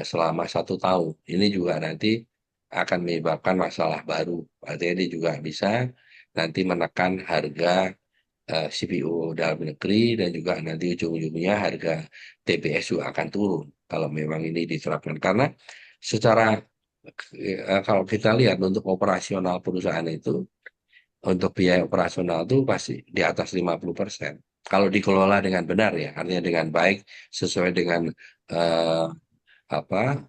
selama 1 tahun. Ini juga nanti akan menyebabkan masalah baru. Artinya ini juga bisa nanti menekan harga CPO dalam negeri dan juga nanti ujung-ujungnya harga TBS juga akan turun kalau memang ini diterapkan. Karena secara kalau kita lihat untuk operasional perusahaan itu, untuk biaya operasional itu pasti di atas 50%. Kalau dikelola dengan benar ya, artinya dengan baik, sesuai dengan eh, apa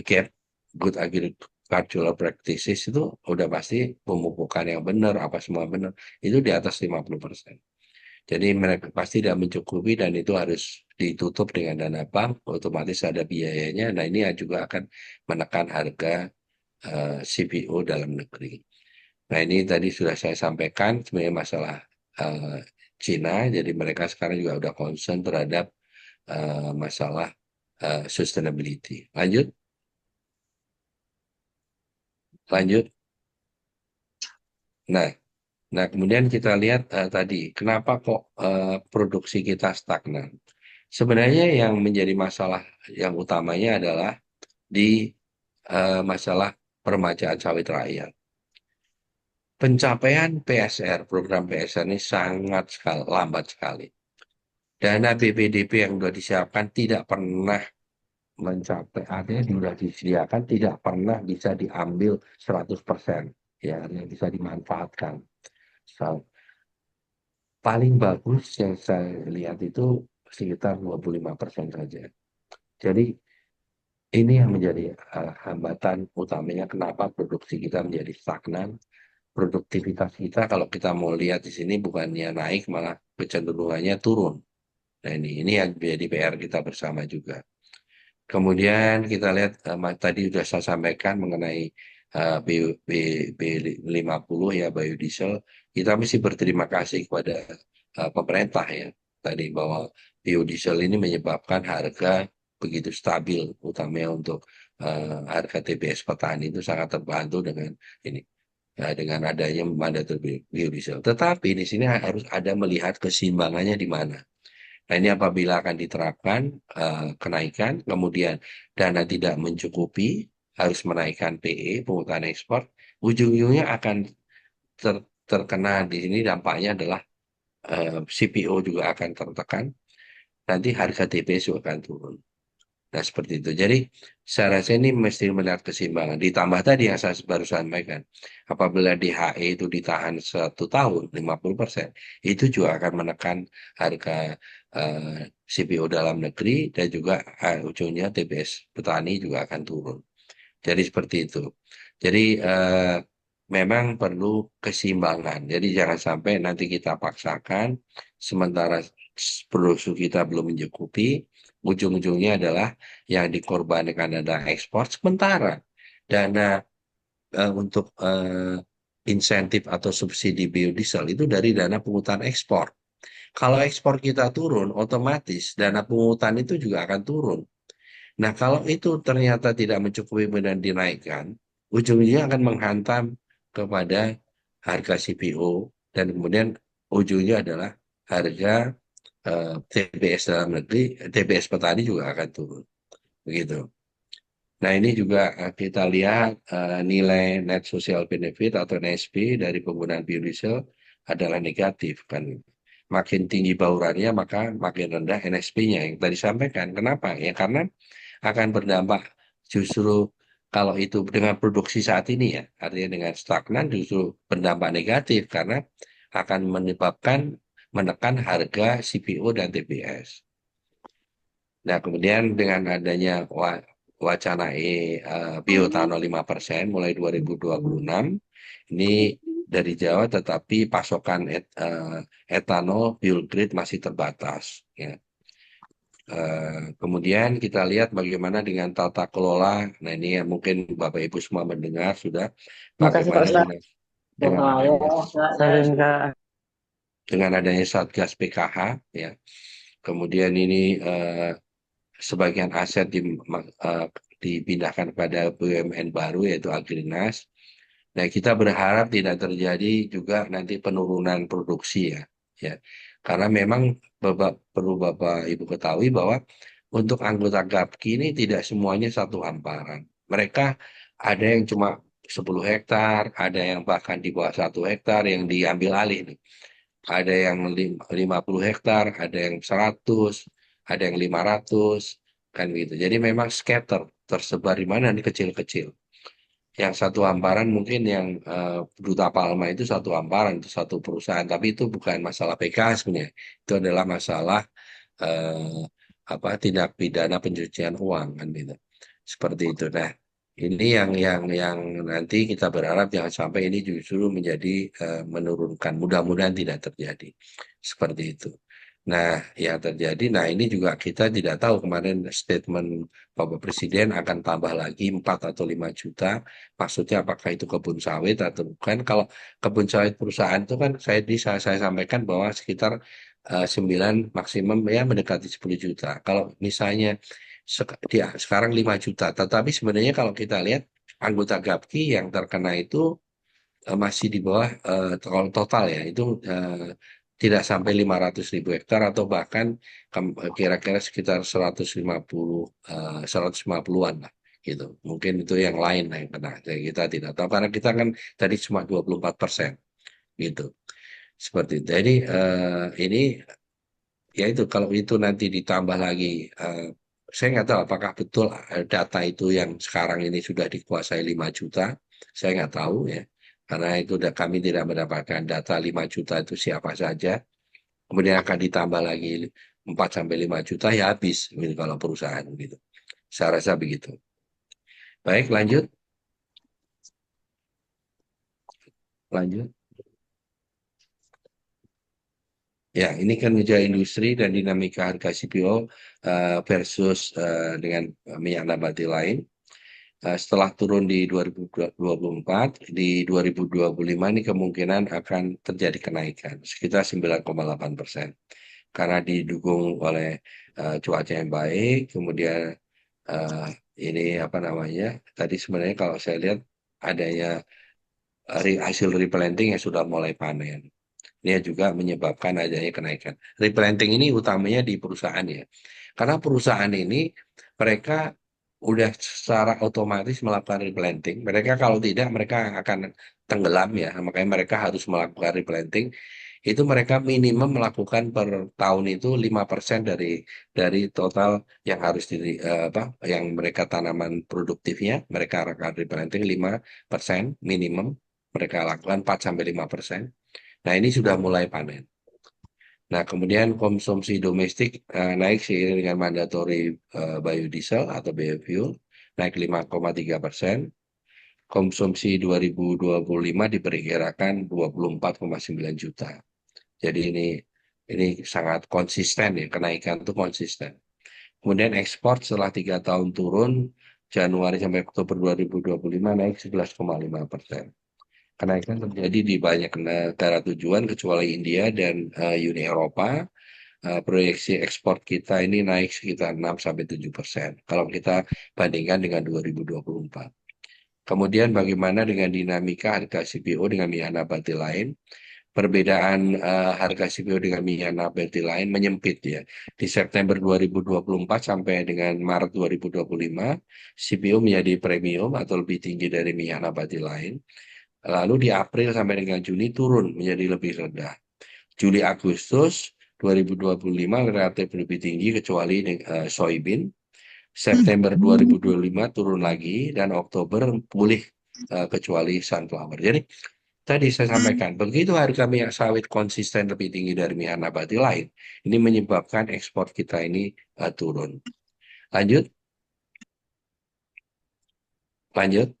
GAP, Good Agricultural Practices itu udah pasti pemupukan yang benar, apa semua benar, itu di atas 50%. Jadi mereka pasti tidak mencukupi dan itu harus ditutup dengan dana bank, otomatis ada biayanya. Nah, ini juga akan menekan harga CPO dalam negeri. Nah, ini tadi sudah saya sampaikan sebenarnya masalah eh, Cina, jadi mereka sekarang juga udah concern terhadap masalah sustainability. Lanjut, lanjut. Nah, nah kemudian kita lihat tadi kenapa kok produksi kita stagnan. Sebenarnya yang menjadi masalah yang utamanya adalah di masalah permajaan sawit rakyat. Pencapaian PSR, program PSR ini sangat lambat sekali. Dana BPDP yang sudah disiapkan tidak pernah mencapai, artinya sudah disediakan tidak pernah bisa diambil 100%, ya, yang bisa dimanfaatkan. So, paling bagus yang saya lihat itu sekitar 25% saja. Jadi ini yang menjadi hambatan utamanya kenapa produksi kita menjadi stagnan. Produktivitas kita kalau kita mau lihat di sini bukannya naik malah kecenderungannya turun. Nah, ini yang menjadi PR kita bersama juga. Kemudian kita lihat tadi sudah saya sampaikan mengenai B50 ya biodiesel. Kita mesti berterima kasih kepada pemerintah ya tadi bahwa biodiesel ini menyebabkan harga begitu stabil, utamanya untuk harga TBS petani itu sangat terbantu dengan ini. Dengan adanya mandator biodiesel. Tetapi di sini harus ada melihat keseimbangannya di mana. Nah, ini apabila akan diterapkan kenaikan, kemudian dana tidak mencukupi, harus menaikkan PE, pungutan ekspor, ujung-ujungnya akan terkena di sini dampaknya adalah CPO juga akan tertekan, nanti harga TBS juga akan turun. Nah, seperti itu. Jadi, saya rasa ini mesti melihat keseimbangan. Ditambah tadi yang saya baru sampaikan, apabila di HE itu ditahan 1 tahun, 50%, itu juga akan menekan harga CPO dalam negeri dan juga ujungnya TBS petani juga akan turun. Jadi, seperti itu. Jadi, memang perlu keseimbangan. Jadi, jangan sampai nanti kita paksakan, sementara produksi kita belum mencukupi, ujung-ujungnya adalah yang dikorbankan adalah ekspor sementara dana untuk insentif atau subsidi biodiesel itu dari dana pungutan ekspor. Kalau ekspor kita turun, otomatis dana pungutan itu juga akan turun. Nah, kalau itu ternyata tidak mencukupi dan dinaikkan, ujungnya akan menghantam kepada harga CPO dan kemudian ujungnya adalah harga TBS dalam negeri, TBS petani juga akan turun. Begitu. Nah, ini juga kita lihat nilai net social benefit atau NSP dari penggunaan biodiesel adalah negatif kan. Makin tinggi baurannya maka makin rendah NSP-nya yang tadi sampaikan. Kenapa? Ya karena akan berdampak justru kalau itu dengan produksi saat ini ya, artinya dengan stagnan justru berdampak negatif karena akan menyebabkan menekan harga CPO dan TBS. Nah, kemudian dengan adanya wacana bioetanol 5% mulai 2026, ini dari Jawa tetapi pasokan etanol fuel grade masih terbatas. Ya. Kemudian kita lihat bagaimana dengan tata kelola. Nah, ini ya mungkin Bapak Ibu semua mendengar sudah Terima kasih Pak bagaimana Ustadz. dengan adanya Saya dengan adanya Satgas PKH ya. Kemudian ini sebagian aset dipindahkan pada BUMN baru yaitu Agrinas. Nah, kita berharap tidak terjadi juga nanti penurunan produksi ya. Ya. Karena memang perlu Bapak Ibu ketahui bahwa untuk anggota GAPKI ini tidak semuanya satu hamparan. Mereka ada yang cuma 10 hektar, ada yang bahkan di bawah 1 hektar yang diambil alih nih. Ada yang 50 hektar, ada yang 100, ada yang 500, kan gitu. Jadi memang scatter, tersebar di mana nih kecil-kecil. Yang satu hamparan mungkin yang Duta Palma itu satu hamparan, itu satu perusahaan. Tapi itu bukan masalah PK sebenarnya. Itu adalah masalah eh, tindak pidana pencucian uang kan gitu. Seperti itu. Nah, ini yang nanti kita berharap jangan sampai ini justru menjadi menurunkan. Mudah-mudahan tidak terjadi seperti itu. Nah, yang terjadi, nah ini juga kita tidak tahu kemarin statement Bapak Presiden akan tambah lagi 4 atau 5 juta. Maksudnya apakah itu kebun sawit atau bukan? Kalau kebun sawit perusahaan itu kan saya sampaikan bahwa sekitar 9 maksimum ya mendekati 10 juta. Kalau misalnya sekarang 5 juta, tetapi sebenarnya kalau kita lihat anggota GAPKI yang terkena itu masih di bawah kalau total ya itu tidak sampai 500.000 hektar atau bahkan kira-kira sekitar 150 150-an lah gitu. Mungkin itu yang lain yang kena. Jadi kita tidak tahu karena kita kan tadi cuma 24% gitu. Seperti itu. Jadi ini ya itu kalau itu nanti ditambah lagi saya nggak tahu apakah betul data itu yang sekarang ini sudah dikuasai 5 juta. Saya nggak tahu ya. Karena itu kami tidak mendapatkan data 5 juta itu siapa saja. Kemudian akan ditambah lagi 4 sampai 5 juta ya habis gitu, kalau perusahaan gitu. Saya rasa begitu. Baik, lanjut. Lanjut. Ya, ini kan kerja industri dan dinamika harga CPO versus dengan minyak nabati lain. Setelah turun di 2024, di 2025 ini kemungkinan akan terjadi kenaikan sekitar 9,8%. Karena didukung oleh cuaca yang baik, kemudian eh, ini apa namanya, tadi sebenarnya kalau saya lihat adanya hasil replanting yang sudah mulai panen. Ini juga menyebabkan adanya kenaikan. Replanting ini utamanya di perusahaan ya. Karena perusahaan ini mereka udah secara otomatis melakukan replanting. Mereka kalau tidak mereka akan tenggelam ya. Makanya mereka harus melakukan replanting. Itu mereka minimum melakukan per tahun itu 5% dari total yang harus yang mereka tanaman produktifnya, mereka akan replanting 5% minimum. Mereka lakukan 4 sampai 5%. Nah, ini sudah mulai panen. Nah, kemudian konsumsi domestik naik seiring dengan mandatory biodiesel atau biofuel naik 5,3%. Konsumsi 2025 diperkirakan 24,9 juta. Jadi ini sangat konsisten ya, kenaikan itu konsisten. Kemudian ekspor setelah 3 tahun turun, Januari sampai Oktober 2025 naik 11,5%. Kenaikan terjadi di banyak negara tujuan kecuali India dan Uni Eropa. Proyeksi ekspor kita ini naik sekitar 6-7% kalau kita bandingkan dengan 2024. Kemudian bagaimana dengan dinamika harga CPO dengan minyak nabati lain? perbedaan harga CPO dengan minyak nabati lain menyempit ya. Di September 2024 sampai dengan Maret 2025, CPO menjadi premium atau lebih tinggi dari minyak nabati lain. Lalu di April sampai dengan Juni turun menjadi lebih rendah. Juli Agustus 2025 relatif lebih tinggi kecuali soybean. September 2025 turun lagi dan Oktober pulih kecuali sunflower. Jadi tadi saya sampaikan, begitu harga minyak sawit konsisten lebih tinggi dari minyak nabati lain, ini menyebabkan ekspor kita ini turun. Lanjut, lanjut.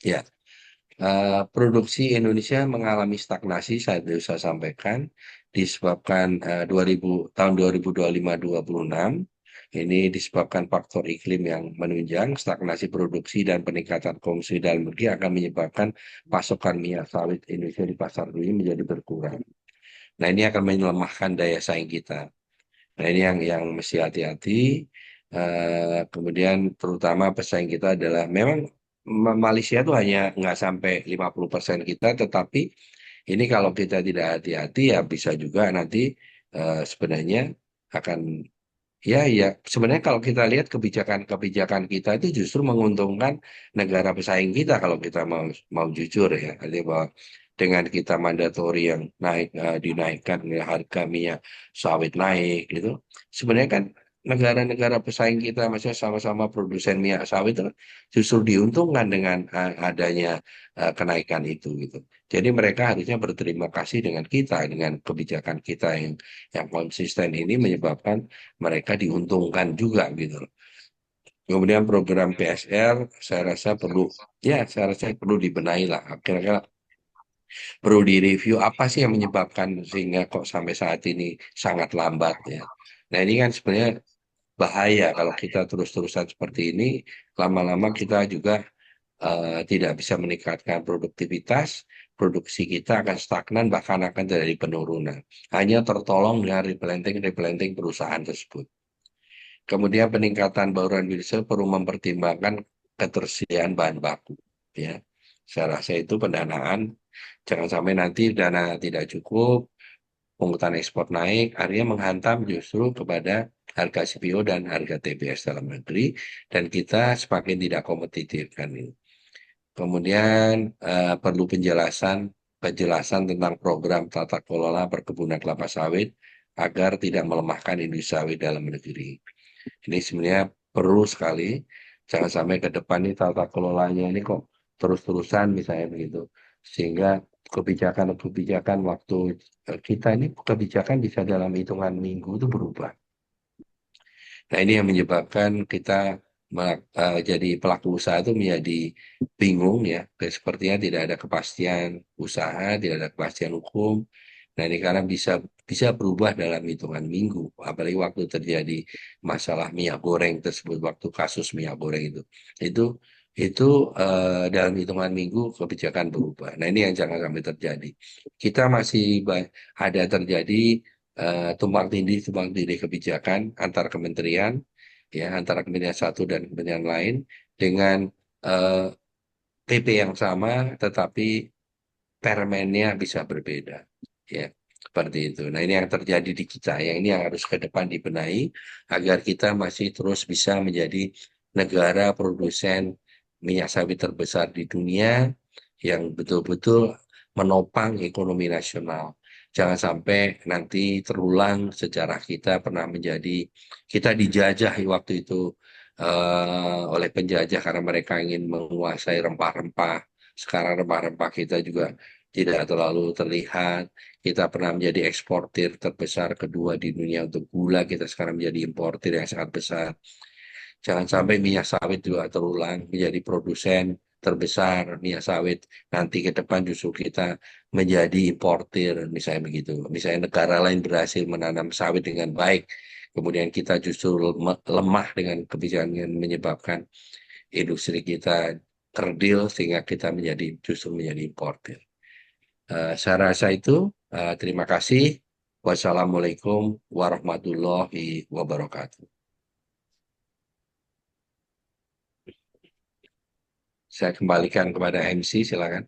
Ya, produksi Indonesia mengalami stagnasi, saya sampaikan, disebabkan tahun 2025-2026. Ini disebabkan faktor iklim yang menunjang, stagnasi produksi dan peningkatan konsumsi dalam negeri akan menyebabkan pasokan minyak sawit Indonesia di pasar dunia menjadi berkurang. Nah, ini akan melemahkan daya saing kita. Nah, ini yang mesti hati-hati. Kemudian terutama pesaing kita adalah memang Malaysia itu hanya nggak sampai 50% kita, tetapi ini kalau kita tidak hati-hati ya bisa juga nanti sebenarnya akan ya sebenarnya kalau kita lihat kebijakan-kebijakan kita itu justru menguntungkan negara pesaing kita kalau kita mau jujur ya. Artinya bahwa dengan kita mandatori yang dinaikkan ya, harga minyak sawit naik gitu. Sebenarnya kan negara-negara pesaing kita maksudnya sama-sama produsen minyak sawit itu justru diuntungkan dengan adanya kenaikan itu gitu. Jadi mereka harusnya berterima kasih dengan kita dengan kebijakan kita yang konsisten ini menyebabkan mereka diuntungkan juga gitu loh. Kemudian program PSR saya rasa perlu dibenahi lah. Kira-kira perlu direview apa sih yang menyebabkan sehingga kok sampai saat ini sangat lambat ya. Nah ini kan sebenarnya bahaya kalau kita terus-terusan seperti ini, lama-lama kita juga tidak bisa meningkatkan produktivitas, produksi kita akan stagnan bahkan akan terjadi penurunan. Hanya tertolong dengan replanting perusahaan tersebut. Kemudian peningkatan bauran biodiesel perlu mempertimbangkan ketersediaan bahan baku. Ya, saya rasa itu pendanaan. Jangan sampai nanti dana tidak cukup, pungutan ekspor naik, akhirnya menghantam justru kepada harga CPO dan harga TBS dalam negeri, dan kita semakin tidak kompetitif kan ini. Kemudian perlu penjelasan tentang program tata kelola perkebunan kelapa sawit agar tidak melemahkan industri sawit dalam negeri. Ini sebenarnya perlu sekali, jangan sampai ke depan ini tata kelolanya ini kok terus-terusan misalnya begitu. Sehingga kebijakan-kebijakan waktu kita ini kebijakan bisa dalam hitungan minggu itu berubah. Nah ini yang menyebabkan kita jadi pelaku usaha itu menjadi bingung ya. Sepertinya tidak ada kepastian usaha, tidak ada kepastian hukum. Nah ini karena bisa berubah dalam hitungan minggu, apalagi waktu terjadi masalah minyak goreng tersebut, waktu kasus minyak goreng itu itu dalam hitungan minggu kebijakan berubah. Nah ini yang jangan sampai terjadi. Kita masih ada terjadi tumpang tindih kebijakan antar kementerian, ya antara kementerian satu dan kementerian lain dengan eh, TP yang sama, tetapi permennya bisa berbeda ya seperti itu. Nah ini yang terjadi di kita yang ini yang harus ke depan dibenahi agar kita masih terus bisa menjadi negara produsen minyak sawit terbesar di dunia yang betul-betul menopang ekonomi nasional. Jangan sampai nanti terulang sejarah kita pernah kita dijajah waktu itu oleh penjajah karena mereka ingin menguasai rempah-rempah. Sekarang rempah-rempah kita juga tidak terlalu terlihat. Kita pernah menjadi eksportir terbesar kedua di dunia untuk gula. Kita sekarang menjadi importir yang sangat besar. Jangan sampai minyak sawit juga terulang menjadi produsen terbesar minyak sawit. Nanti ke depan justru kita menjadi importir, misalnya begitu. Misalnya negara lain berhasil menanam sawit dengan baik, kemudian kita justru lemah dengan kebijakan yang menyebabkan industri kita kerdil sehingga kita justru menjadi importir. Saya rasa itu. Terima kasih. Wassalamualaikum warahmatullahi wabarakatuh. Saya kembalikan kepada MC, silakan.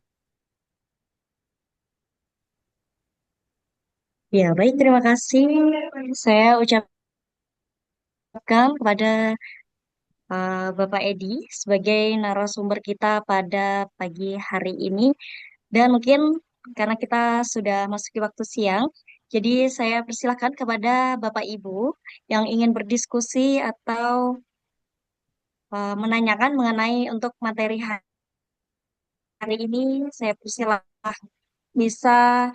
Ya, baik, terima kasih. Saya ucapkan kepada Bapak Edi sebagai narasumber kita pada pagi hari ini. Dan mungkin karena kita sudah masuki waktu siang, jadi saya persilahkan kepada Bapak Ibu yang ingin berdiskusi atau menanyakan mengenai untuk materi hari ini, saya persilahkan bisa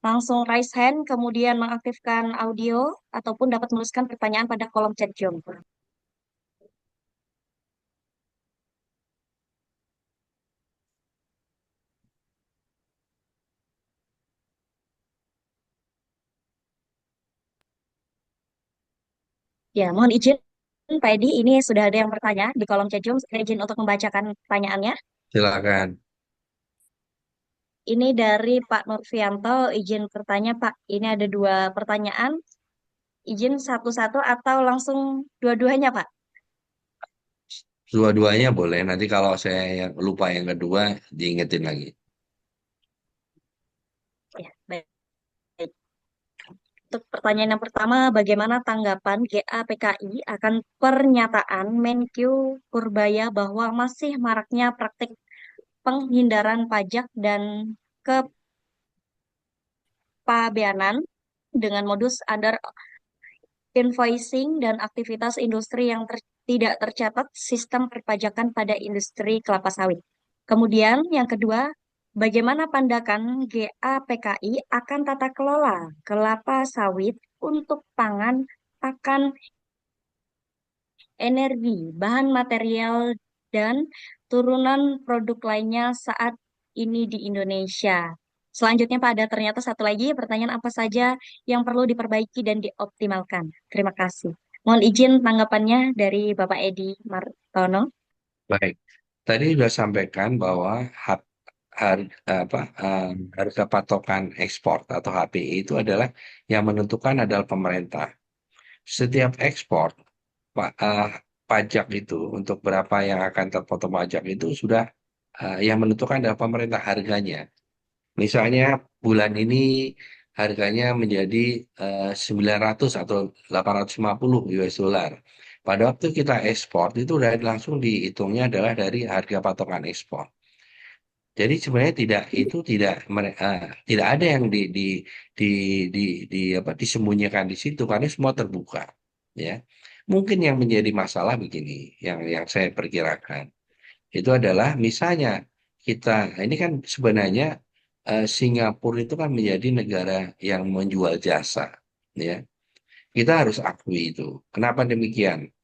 langsung raise hand, kemudian mengaktifkan audio, ataupun dapat menuliskan pertanyaan pada kolom chat Zoom. Ya, mohon izin Pak Edi, ini sudah ada yang bertanya di kolom chat Zoom. Saya izin untuk membacakan pertanyaannya. Silakan. Ini dari Pak Nurfianto, izin bertanya Pak. Ini ada dua pertanyaan, izin satu-satu atau langsung dua-duanya Pak? Dua-duanya boleh. Nanti kalau saya lupa yang kedua, diingetin lagi. Ya, baik. Untuk pertanyaan yang pertama, bagaimana tanggapan GAPKI akan pernyataan Menkyu Purbaya bahwa masih maraknya praktik penghindaran pajak dan kepabeanan dengan modus under invoicing dan aktivitas industri yang tidak tercatat sistem perpajakan pada industri kelapa sawit. Kemudian yang kedua, bagaimana pandangan GAPKI akan tata kelola kelapa sawit untuk pangan, pakan, energi, bahan material, dan turunan produk lainnya saat ini di Indonesia. Selanjutnya, Pak, ada ternyata satu lagi pertanyaan apa saja yang perlu diperbaiki dan dioptimalkan. Terima kasih. Mohon izin tanggapannya dari Bapak Edi Martono. Baik. Tadi sudah sampaikan bahwa harga patokan ekspor atau HPI itu adalah yang menentukan adalah pemerintah. Setiap ekspor, pajak itu untuk berapa yang akan terpotong pajak itu sudah yang menentukan adalah pemerintah harganya. Misalnya bulan ini harganya menjadi 900 atau 850 US dollar. Pada waktu kita ekspor itu udah langsung dihitungnya adalah dari harga patokan ekspor. Jadi sebenarnya tidak ada yang di, apa disembunyikan di situ karena semua terbuka, ya. Mungkin yang menjadi masalah begini, yang saya perkirakan itu adalah misalnya kita ini kan sebenarnya Singapura itu kan menjadi negara yang menjual jasa, ya. Kita harus akui itu. Kenapa demikian?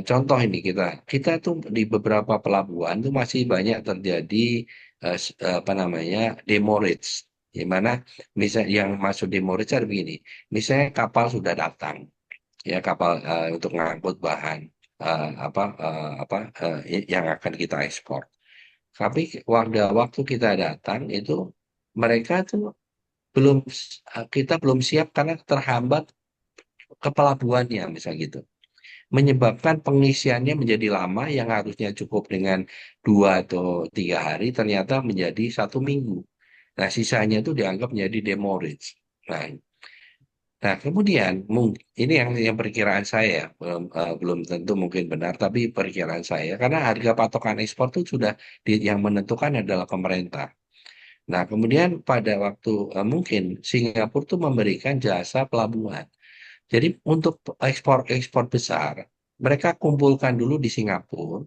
Contoh ini kita tuh di beberapa pelabuhan tuh masih banyak terjadi apa namanya demurrage, di mana misal yang masuk demurrage ada begini, misalnya kapal sudah datang, ya kapal untuk ngangkut bahan yang akan kita ekspor, tapi waktu kita datang itu mereka tuh belum kita belum siap karena terhambat ke pelabuhannya misal gitu, menyebabkan pengisiannya menjadi lama yang harusnya cukup dengan 2 atau 3 hari ternyata menjadi 1 minggu. Nah, sisanya itu dianggap menjadi demurrage. Nah, nah kemudian ini yang perkiraan saya belum tentu mungkin benar, tapi perkiraan saya karena harga patokan ekspor itu sudah yang menentukan adalah pemerintah. Nah, kemudian pada waktu mungkin Singapura tuh memberikan jasa pelabuhan. Jadi untuk ekspor-ekspor besar, mereka kumpulkan dulu di Singapura,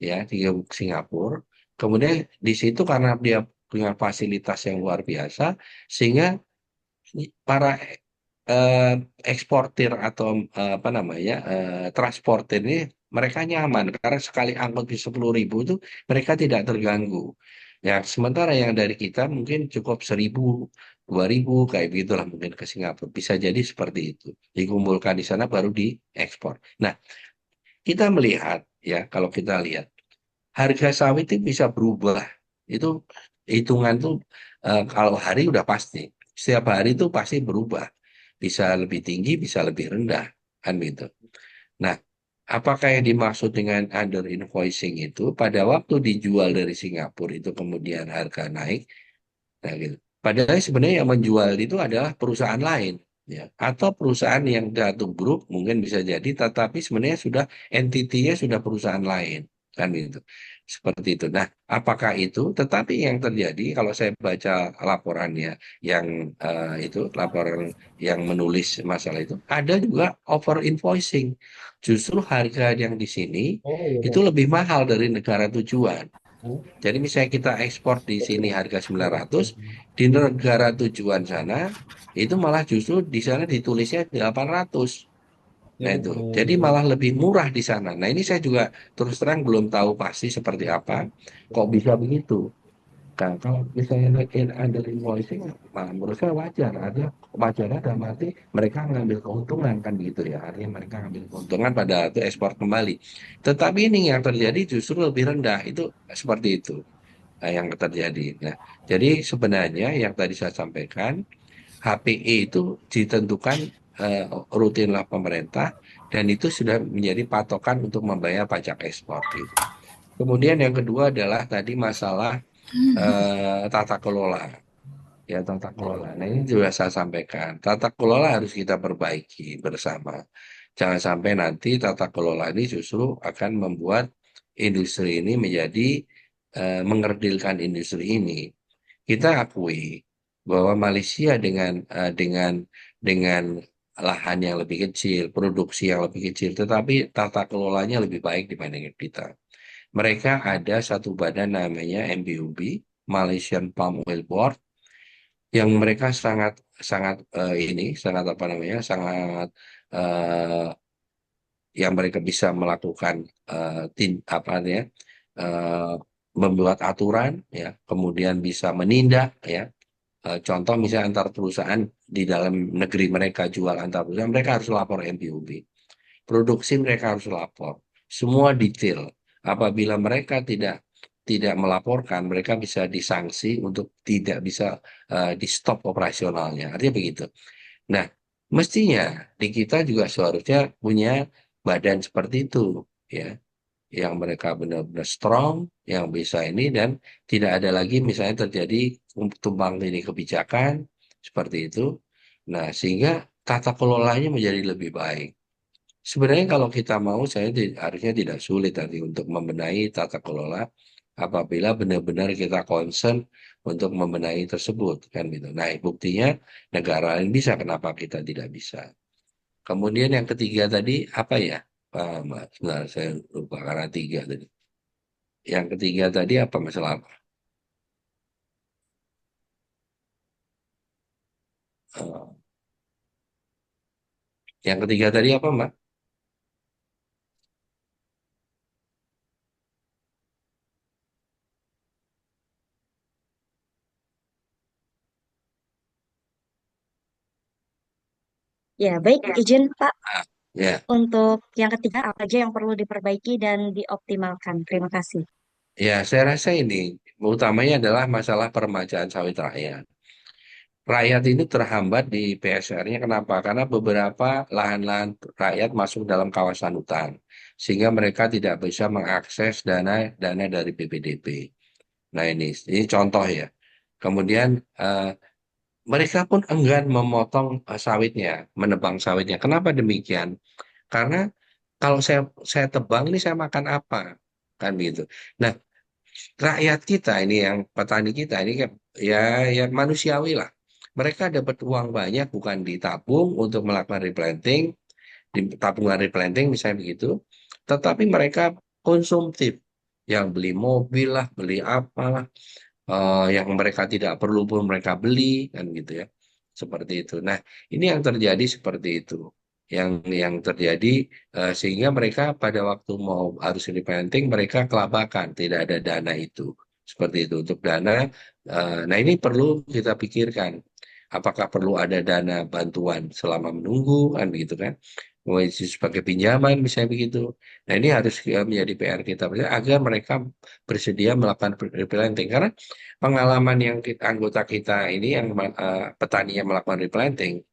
ya di Singapura. Kemudian di situ karena dia punya fasilitas yang luar biasa, sehingga para eh, eksportir atau apa namanya transportir ini mereka nyaman karena sekali angkut di 10.000 itu mereka tidak terganggu. Ya, sementara yang dari kita mungkin cukup 1.000, 2.000 kayak begitulah mungkin ke Singapura. Bisa jadi seperti itu. Dikumpulkan di sana baru diekspor. Nah, kita melihat ya kalau kita lihat harga sawit itu bisa berubah. Itu hitungan tuh kalau hari udah pasti. Setiap hari itu pasti berubah. Bisa lebih tinggi, bisa lebih rendah, kan gitu. Nah, Apakah yang dimaksud dengan under invoicing itu pada waktu dijual dari Singapura itu kemudian harga naik, nah gitu. Padahal sebenarnya yang menjual itu adalah perusahaan lain, ya, atau perusahaan yang satu grup mungkin bisa jadi, tetapi sebenarnya sudah entitinya sudah perusahaan lain, kan gitu. Seperti itu. Nah, apakah itu? Tetapi yang terjadi kalau saya baca laporannya, yang itu laporan yang menulis masalah itu, ada juga over invoicing. Justru harga yang di sini Oh iya itu Bang. lebih mahal dari negara tujuan. Jadi misalnya kita ekspor di sini harga 900, di negara tujuan sana itu malah justru di sana ditulisnya 800. Nah Jadi itu, jadi malah lebih murah di sana. Nah ini saya juga terus terang belum tahu pasti seperti apa, kok bisa begitu. Nah, kalau misalnya ada invoicing, nah, menurut saya wajar. Wajarnya dalam arti mereka ngambil keuntungan kan gitu ya. Artinya mereka ngambil keuntungan pada itu ekspor kembali. Tetapi ini yang terjadi justru lebih rendah. Itu seperti itu yang terjadi. Nah, jadi sebenarnya yang tadi saya sampaikan, HPE itu ditentukan eh, rutinlah pemerintah dan itu sudah menjadi patokan untuk membayar pajak ekspor gitu. Kemudian yang kedua adalah tadi masalah tata kelola. Ya, tata kelola. Nah, ini juga saya sampaikan. Tata kelola harus kita perbaiki bersama. Jangan sampai nanti tata kelola ini justru akan membuat industri ini menjadi mengerdilkan industri ini. Kita akui bahwa Malaysia dengan lahan yang lebih kecil, produksi yang lebih kecil, tetapi tata kelolanya lebih baik dibandingkan kita. Mereka ada satu badan namanya MPUB, Malaysian Palm Oil Board, yang mereka sangat sangat sangat apa namanya, sangat eh, yang mereka bisa melakukan apa ya, eh, membuat aturan, ya, kemudian bisa menindak, ya. Contoh misalnya antar perusahaan di dalam negeri mereka jual antar perusahaan, mereka harus lapor MPUB. Produksi mereka harus lapor. Semua detail. Apabila mereka tidak melaporkan, mereka bisa disanksi untuk tidak bisa di stop operasionalnya. Artinya begitu. Nah, mestinya di kita juga seharusnya punya badan seperti itu, ya, yang mereka benar-benar strong, yang bisa ini dan tidak ada lagi misalnya terjadi tumbang tindih kebijakan seperti itu. Nah, sehingga tata kelolanya menjadi lebih baik. Sebenarnya kalau kita mau, saya harusnya tidak sulit tadi untuk membenahi tata kelola apabila benar-benar kita concern untuk membenahi tersebut kan gitu. Nah, buktinya negara lain bisa, kenapa kita tidak bisa? Kemudian yang ketiga tadi apa ya? Mbak? Sebentar, saya lupa karena tiga tadi. Yang ketiga tadi apa masalah apa? Eh, yang ketiga tadi apa, Mbak? Ya, baik, izin Pak. Ya, Untuk yang ketiga, apa aja yang perlu diperbaiki dan dioptimalkan? Terima kasih. ya, saya rasa ini utamanya adalah masalah permajaan sawit rakyat. Rakyat ini terhambat di PSR-nya kenapa? Karena beberapa lahan-lahan rakyat masuk dalam kawasan hutan, sehingga mereka tidak bisa mengakses dana dana dari BPDB. Nah ini contoh ya. Kemudian mereka pun enggan memotong sawitnya, menebang sawitnya. Kenapa demikian? Karena kalau saya tebang ini saya makan apa? Kan gitu. Nah, rakyat kita ini yang petani kita ini kan ya ya manusiawi lah. Mereka dapat uang banyak bukan ditabung untuk melakukan replanting, di tabungan replanting misalnya begitu, tetapi mereka konsumtif, yang beli mobil lah, beli apalah, yang mereka tidak perlu pun mereka beli kan gitu ya, seperti itu. Nah ini yang terjadi seperti itu, yang terjadi sehingga mereka pada waktu mau harus replanting mereka kelabakan, tidak ada dana itu, seperti itu untuk dana. Nah ini perlu kita pikirkan, apakah perlu ada dana bantuan selama menunggu kan begitu kan, mau itu sebagai pinjaman misalnya begitu. Nah ini harus menjadi PR kita agar mereka bersedia melakukan replanting, karena pengalaman yang anggota kita ini yang petani yang melakukan replanting,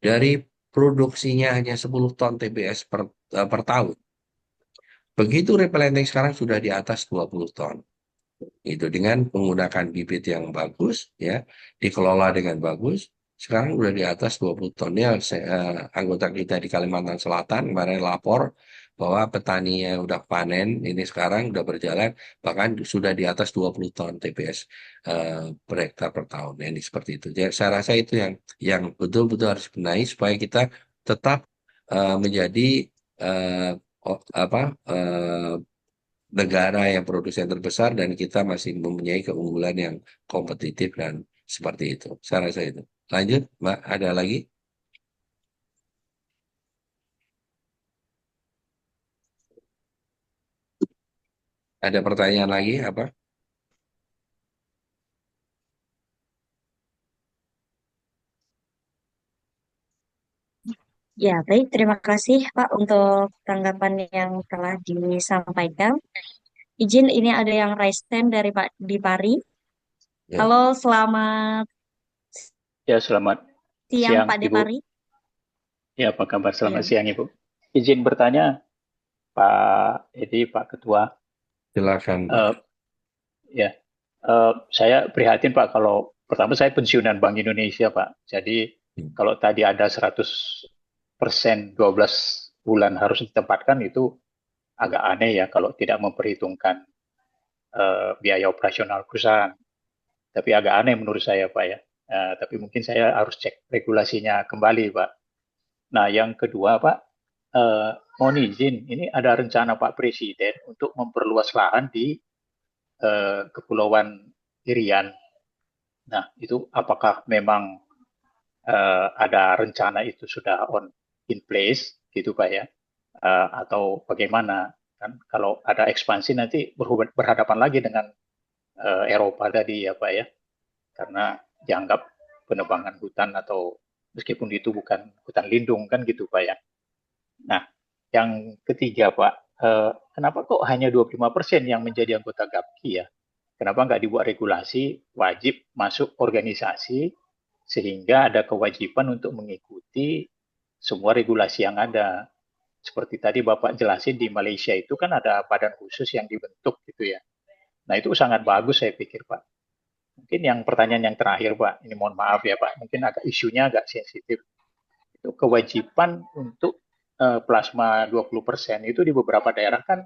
dari produksinya hanya 10 ton TBS per tahun. Begitu replanting sekarang sudah di atas 20 ton. Itu dengan menggunakan bibit yang bagus, ya, dikelola dengan bagus. Sekarang udah di atas 20 ton. Ya, anggota kita di Kalimantan Selatan kemarin lapor bahwa petaninya udah panen, ini sekarang udah berjalan, bahkan sudah di atas 20 ton TPS per hektar per tahun. Ini seperti itu. Jadi saya rasa itu yang betul-betul harus benahi supaya kita tetap menjadi eh, apa negara yang produsen terbesar dan kita masih mempunyai keunggulan yang kompetitif dan seperti itu. Saya rasa itu. Lanjut, Mbak, ada lagi? Ada pertanyaan lagi apa? Ya, baik. Terima kasih, Pak, untuk tanggapan yang telah disampaikan. Izin, ini ada yang raise hand dari Pak Dipari. Ya, Halo, selamat Ya, selamat siang, siang, Pak Ibu. Dipari. Ya, apa kabar? Selamat Ya, siang, Ibu. Izin bertanya, Pak Edi, Pak Ketua. silakan, Pak. Eh, ya, saya prihatin, Pak, kalau pertama saya pensiunan Bank Indonesia, Pak. Jadi, kalau tadi ada 100% 12 bulan harus ditempatkan, itu agak aneh ya kalau tidak memperhitungkan biaya operasional perusahaan. Tapi agak aneh menurut saya, Pak ya. Tapi mungkin saya harus cek regulasinya kembali, Pak. Nah, yang kedua, Pak, mohon izin, ini ada rencana Pak Presiden untuk memperluas lahan di Kepulauan Irian. Nah, itu apakah memang ada rencana itu sudah in place, gitu Pak ya? Atau bagaimana? Kan kalau ada ekspansi nanti berhadapan lagi dengan Eropa tadi ya Pak ya, karena dianggap penebangan hutan atau meskipun itu bukan hutan lindung kan gitu Pak ya. Nah, yang ketiga Pak, kenapa kok hanya 25% yang menjadi anggota GAPKI ya? Kenapa nggak dibuat regulasi wajib masuk organisasi sehingga ada kewajiban untuk mengikuti semua regulasi yang ada. Seperti tadi Bapak jelasin di Malaysia itu kan ada badan khusus yang dibentuk gitu ya. Nah itu sangat bagus saya pikir Pak. Mungkin yang pertanyaan yang terakhir Pak, ini mohon maaf ya Pak, mungkin agak isunya agak sensitif. Itu kewajiban untuk plasma 20% itu di beberapa daerah kan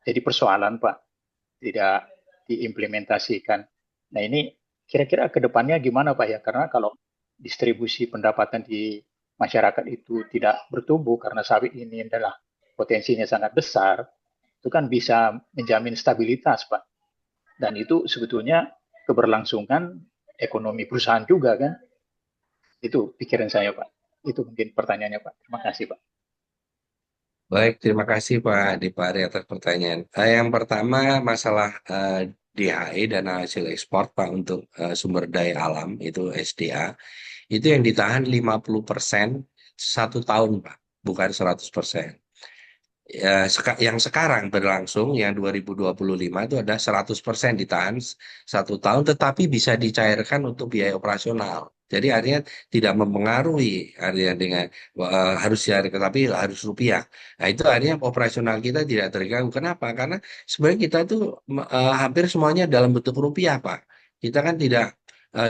jadi persoalan Pak, tidak diimplementasikan. Nah ini kira-kira ke depannya gimana Pak ya? Karena kalau distribusi pendapatan di masyarakat itu tidak bertumbuh karena sawit ini adalah potensinya sangat besar, itu kan bisa menjamin stabilitas Pak. Dan itu sebetulnya keberlangsungan ekonomi perusahaan juga kan. Itu pikiran saya Pak. Itu mungkin pertanyaannya Pak. Terima kasih Pak. Baik, terima kasih Pak Dipari atas pertanyaan. Yang pertama masalah DHE dan hasil ekspor Pak untuk sumber daya alam itu SDA. Itu yang ditahan 50% 1 tahun Pak, bukan 100%. Ya, yang sekarang berlangsung yang 2025 itu ada 100% ditahan 1 tahun tetapi bisa dicairkan untuk biaya operasional. Jadi artinya tidak mempengaruhi artinya dengan harus dicairkan tapi harus rupiah. Nah, itu artinya operasional kita tidak terganggu. Kenapa? Karena sebenarnya kita itu hampir semuanya dalam bentuk rupiah, Pak. Kita kan tidak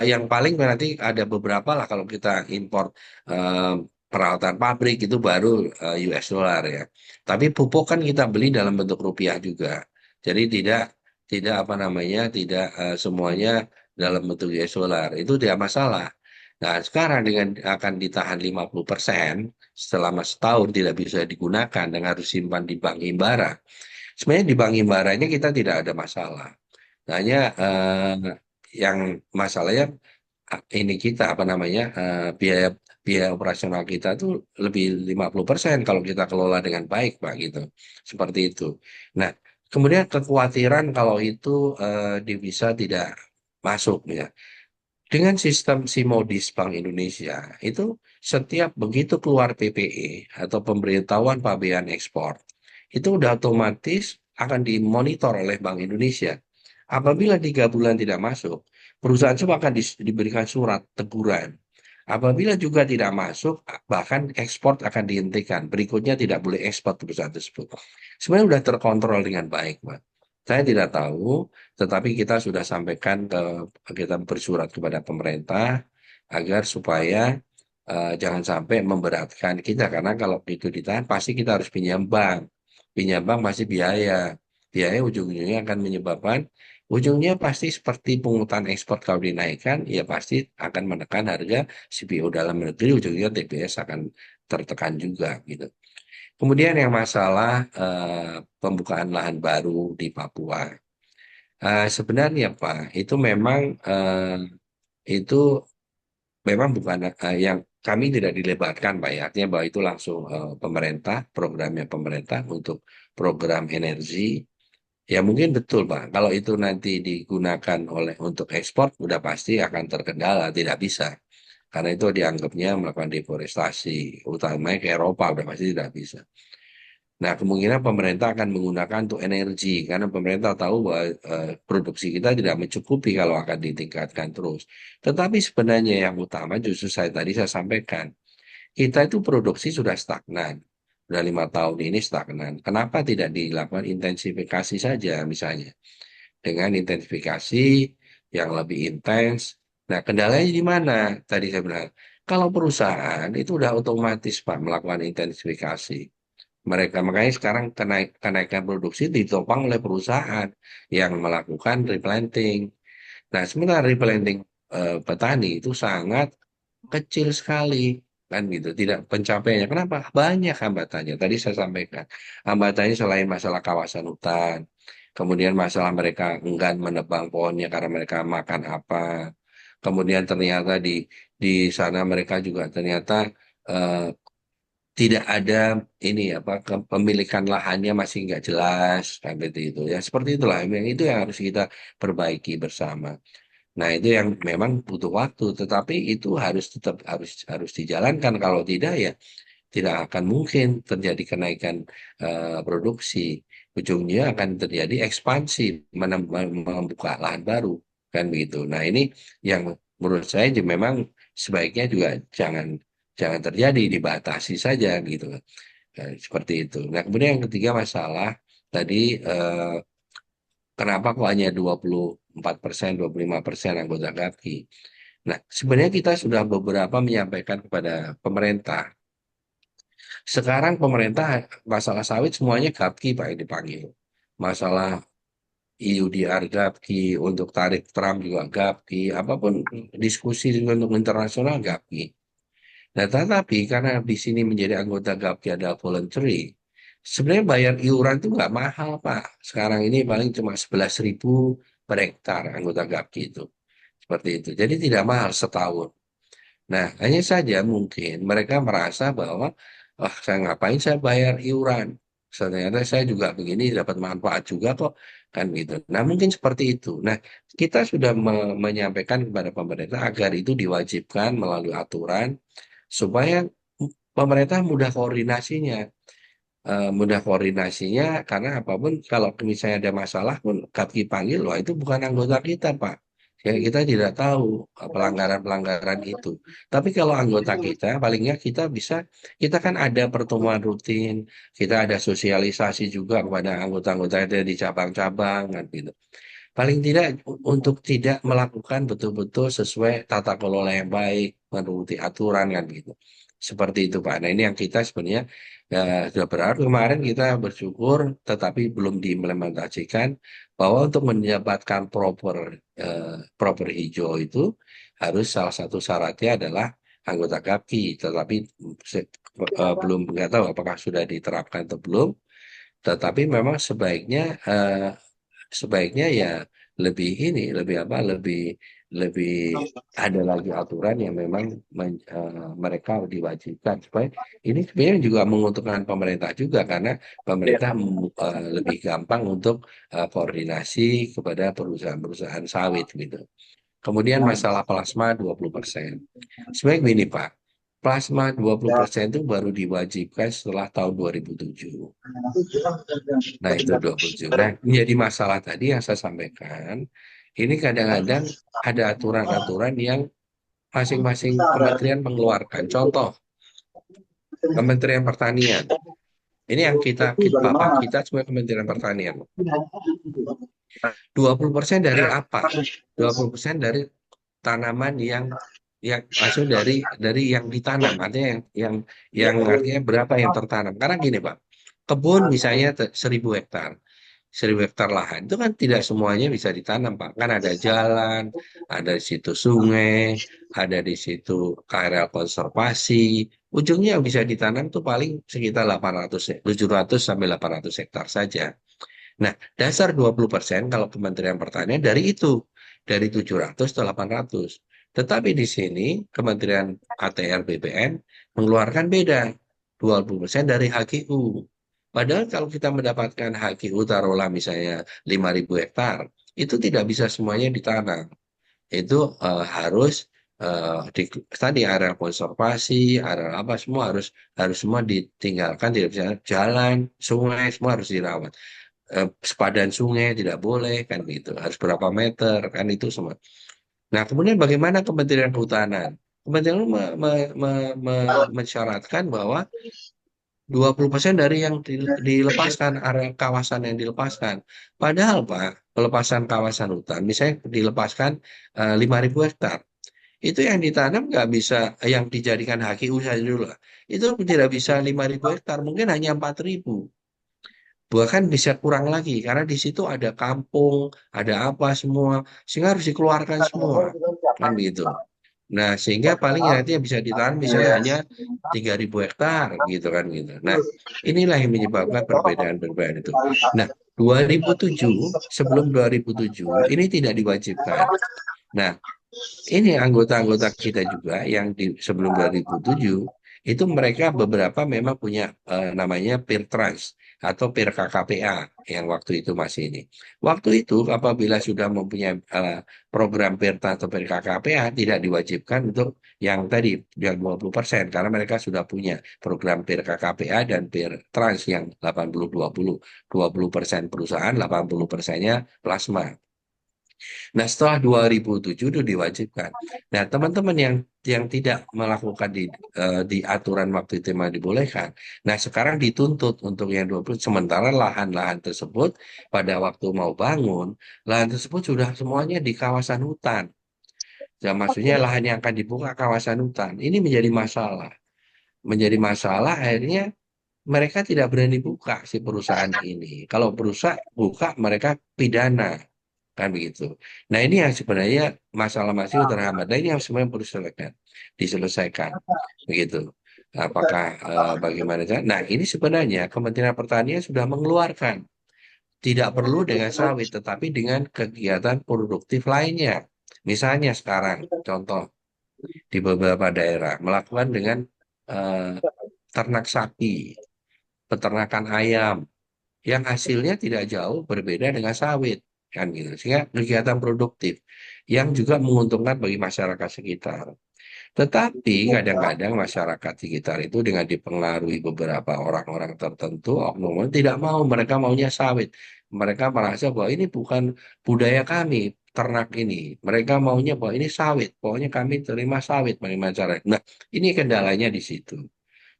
yang paling berarti ada beberapa lah kalau kita impor peralatan pabrik itu baru US dollar ya. Tapi pupuk kan kita beli dalam bentuk rupiah juga. Jadi tidak tidak apa namanya tidak semuanya dalam bentuk US dollar. Itu tidak masalah. Nah, sekarang dengan akan ditahan 50% selama setahun tidak bisa digunakan dan harus simpan di bank himbara. Sebenarnya di bank himbaranya kita tidak ada masalah. Hanya yang masalahnya ini kita apa namanya biaya biaya operasional kita tuh lebih 50% kalau kita kelola dengan baik Pak gitu. Seperti itu. Nah, kemudian kekhawatiran kalau itu divisa tidak masuk ya. Dengan sistem Simodis Bank Indonesia itu setiap begitu keluar PPE atau pemberitahuan pabean ekspor itu udah otomatis akan dimonitor oleh Bank Indonesia. Apabila 3 bulan tidak masuk, perusahaan itu akan diberikan surat teguran. Apabila juga tidak masuk, bahkan ekspor akan dihentikan. Berikutnya tidak boleh ekspor perusahaan tersebut. Sebenarnya sudah terkontrol dengan baik, Pak. Saya tidak tahu, tetapi kita sudah sampaikan kita bersurat kepada pemerintah agar supaya jangan sampai memberatkan kita, karena kalau itu ditahan pasti kita harus pinjam bank. Pinjam bank pasti biaya. Biaya ujung-ujungnya akan menyebabkan ujungnya pasti seperti pungutan ekspor kalau dinaikkan, ya pasti akan menekan harga CPO dalam negeri, ujungnya TBS akan tertekan juga gitu. Kemudian yang masalah pembukaan lahan baru di Papua. Sebenarnya Pak, itu memang itu memang bukan yang kami tidak dilebatkan Pak ya, artinya bahwa itu langsung pemerintah, programnya pemerintah untuk program energi. Ya mungkin betul Pak, kalau itu nanti digunakan untuk ekspor, udah pasti akan terkendala, tidak bisa. Karena itu dianggapnya melakukan deforestasi, utamanya ke Eropa, udah pasti tidak bisa. Nah, kemungkinan pemerintah akan menggunakan untuk energi, karena pemerintah tahu bahwa produksi kita tidak mencukupi kalau akan ditingkatkan terus. Tetapi sebenarnya yang utama justru tadi saya sampaikan, kita itu produksi sudah stagnan. Sudah 5 tahun ini stagnan. Kenapa tidak dilakukan intensifikasi saja misalnya? Dengan intensifikasi yang lebih intens. Nah, kendalanya di mana? Tadi saya bilang, kalau perusahaan itu udah otomatis Pak melakukan intensifikasi. Mereka makanya sekarang kenaikan produksi ditopang oleh perusahaan yang melakukan replanting. Nah, sementara replanting petani itu sangat kecil sekali kan gitu, tidak pencapaiannya. Kenapa? Banyak hambatannya. Tadi saya sampaikan. Hambatannya selain masalah kawasan hutan, kemudian masalah mereka enggan menebang pohonnya karena mereka makan apa. Kemudian ternyata di sana mereka juga ternyata eh, tidak ada ini apa kepemilikan lahannya masih nggak jelas kan seperti itu ya, seperti itulah yang itu yang harus kita perbaiki bersama. Nah itu yang memang butuh waktu, tetapi itu harus tetap harus harus dijalankan, kalau tidak ya tidak akan mungkin terjadi kenaikan produksi, ujungnya akan terjadi ekspansi, membuka lahan baru kan begitu. Nah ini yang menurut saya memang sebaiknya juga jangan jangan terjadi, dibatasi saja gitu. Seperti itu. Nah kemudian yang ketiga masalah tadi kenapa kok hanya 24%, 25% anggota GAPI. Nah sebenarnya kita sudah beberapa menyampaikan kepada pemerintah. Sekarang pemerintah masalah sawit semuanya GAPKI Pak yang dipanggil. Masalah EUDR GAPKI, untuk tarif Trump juga GAPKI, apapun diskusi juga untuk internasional GAPKI. Nah tetapi karena di sini menjadi anggota GAPKI adalah voluntary, sebenarnya bayar iuran itu nggak mahal Pak. Sekarang ini paling cuma 11.000 per hektar anggota GAPKI itu. Seperti itu. Jadi tidak mahal setahun. Nah, hanya saja mungkin mereka merasa bahwa, wah, saya ngapain saya bayar iuran? Ternyata saya juga begini dapat manfaat juga kok, kan gitu. Nah, mungkin seperti itu. Nah, kita sudah menyampaikan kepada pemerintah agar itu diwajibkan melalui aturan supaya pemerintah mudah koordinasinya. Mudah koordinasinya karena apapun kalau misalnya ada masalah pun kami panggil, wah itu bukan anggota kita Pak. Ya, kita tidak tahu pelanggaran-pelanggaran itu. Tapi kalau anggota kita, palingnya kita bisa, kita kan ada pertemuan rutin, kita ada sosialisasi juga kepada anggota-anggota itu di cabang-cabang kan gitu. Paling tidak untuk tidak melakukan betul-betul sesuai tata kelola yang baik, menuruti aturan kan gitu. Seperti itu Pak. Nah ini yang kita sebenarnya sudah berharap, kemarin kita bersyukur tetapi belum diimplementasikan bahwa untuk mendapatkan proper hijau itu harus salah satu syaratnya adalah anggota GAPKI, tetapi belum, nggak tahu apakah sudah diterapkan atau belum. Tetapi memang sebaiknya ya lebih ini, lebih apa, lebih ada lagi aturan yang memang mereka diwajibkan, supaya ini sebenarnya juga menguntungkan pemerintah juga karena pemerintah lebih gampang untuk koordinasi kepada perusahaan-perusahaan sawit gitu. Kemudian masalah plasma 20%. Sebenarnya gini Pak, plasma 20% itu baru diwajibkan setelah tahun 2007. Nah, itu 27. Nah, menjadi masalah tadi yang saya sampaikan, ini kadang-kadang ada aturan-aturan yang masing-masing kementerian mengeluarkan. Contoh, Kementerian Pertanian. Ini yang Bapak kita semua Kementerian Pertanian. 20% dari apa? 20% dari tanaman yang hasil dari yang ditanam, artinya yang artinya berapa yang tertanam. Karena gini Pak, kebun misalnya 1.000 hektar. 1.000 hektar lahan itu kan tidak semuanya bisa ditanam Pak. Kan ada jalan, ada di situ sungai, ada di situ areal konservasi. Ujungnya yang bisa ditanam tuh paling sekitar 700 sampai 800 hektar saja. Nah, dasar 20% kalau Kementerian Pertanian dari itu, dari 700 ke 800. Tetapi di sini Kementerian ATR BPN mengeluarkan beda, 20% dari HGU. Padahal kalau kita mendapatkan HGU taruhlah misalnya 5.000 hektar, itu tidak bisa semuanya ditanam. Itu harus di tadi area konservasi, area apa semua harus semua ditinggalkan, tidak bisa jalan, sungai semua harus dirawat. Sepadan sungai tidak boleh kan gitu, harus berapa meter kan itu semua. Nah kemudian bagaimana Kementerian Kehutanan? Kementerian mensyaratkan bahwa 20% dari yang dilepaskan, area kawasan yang dilepaskan. Padahal Pak, pelepasan kawasan hutan, misalnya dilepaskan 5.000 hektar. Itu yang ditanam nggak bisa, yang dijadikan HGU saja dulu lah. Itu tidak bisa 5.000 hektar, mungkin hanya 4.000. Bahkan bisa kurang lagi, karena di situ ada kampung, ada apa semua, sehingga harus dikeluarkan semua. Kan begitu. Nah, sehingga paling nanti yang bisa ditanam bisa hanya 3.000 hektar gitu kan gitu. Nah, inilah yang menyebabkan perbedaan-perbedaan itu. Nah, 2007 sebelum 2007 ini tidak diwajibkan. Nah, ini anggota-anggota kita juga yang sebelum 2007 itu mereka beberapa memang punya namanya peer trust atau peer KKPA yang waktu itu masih ini. Waktu itu apabila sudah mempunyai program peer trust atau peer KKPA tidak diwajibkan untuk yang tadi yang 20% karena mereka sudah punya program peer KKPA dan peer trust yang 80-20. 20% perusahaan, 80%-nya plasma. Nah, setelah 2007 itu diwajibkan. Nah, teman-teman yang tidak melakukan di aturan waktu itu memang dibolehkan. Nah, sekarang dituntut untuk yang 20, sementara lahan-lahan tersebut pada waktu mau bangun, lahan tersebut sudah semuanya di kawasan hutan. Ya, maksudnya lahan yang akan dibuka kawasan hutan. Ini menjadi masalah. Menjadi masalah akhirnya mereka tidak berani buka si perusahaan ini. Kalau perusahaan buka mereka pidana kan begitu. Nah ini yang sebenarnya masalah masih terhambat. Nah ini yang sebenarnya perlu diselesaikan, begitu. Apakah bagaimana? Nah ini sebenarnya Kementerian Pertanian sudah mengeluarkan tidak perlu dengan sawit, tetapi dengan kegiatan produktif lainnya. Misalnya sekarang, contoh di beberapa daerah melakukan dengan eh, ternak sapi, peternakan ayam, yang hasilnya tidak jauh berbeda dengan sawit kan gitu sehingga kegiatan produktif yang juga menguntungkan bagi masyarakat sekitar. Tetapi kadang-kadang masyarakat sekitar itu dengan dipengaruhi beberapa orang-orang tertentu oknum tidak mau, mereka maunya sawit, mereka merasa bahwa ini bukan budaya kami ternak ini, mereka maunya bahwa ini sawit, pokoknya kami terima sawit bagaimana cara. Nah ini kendalanya di situ.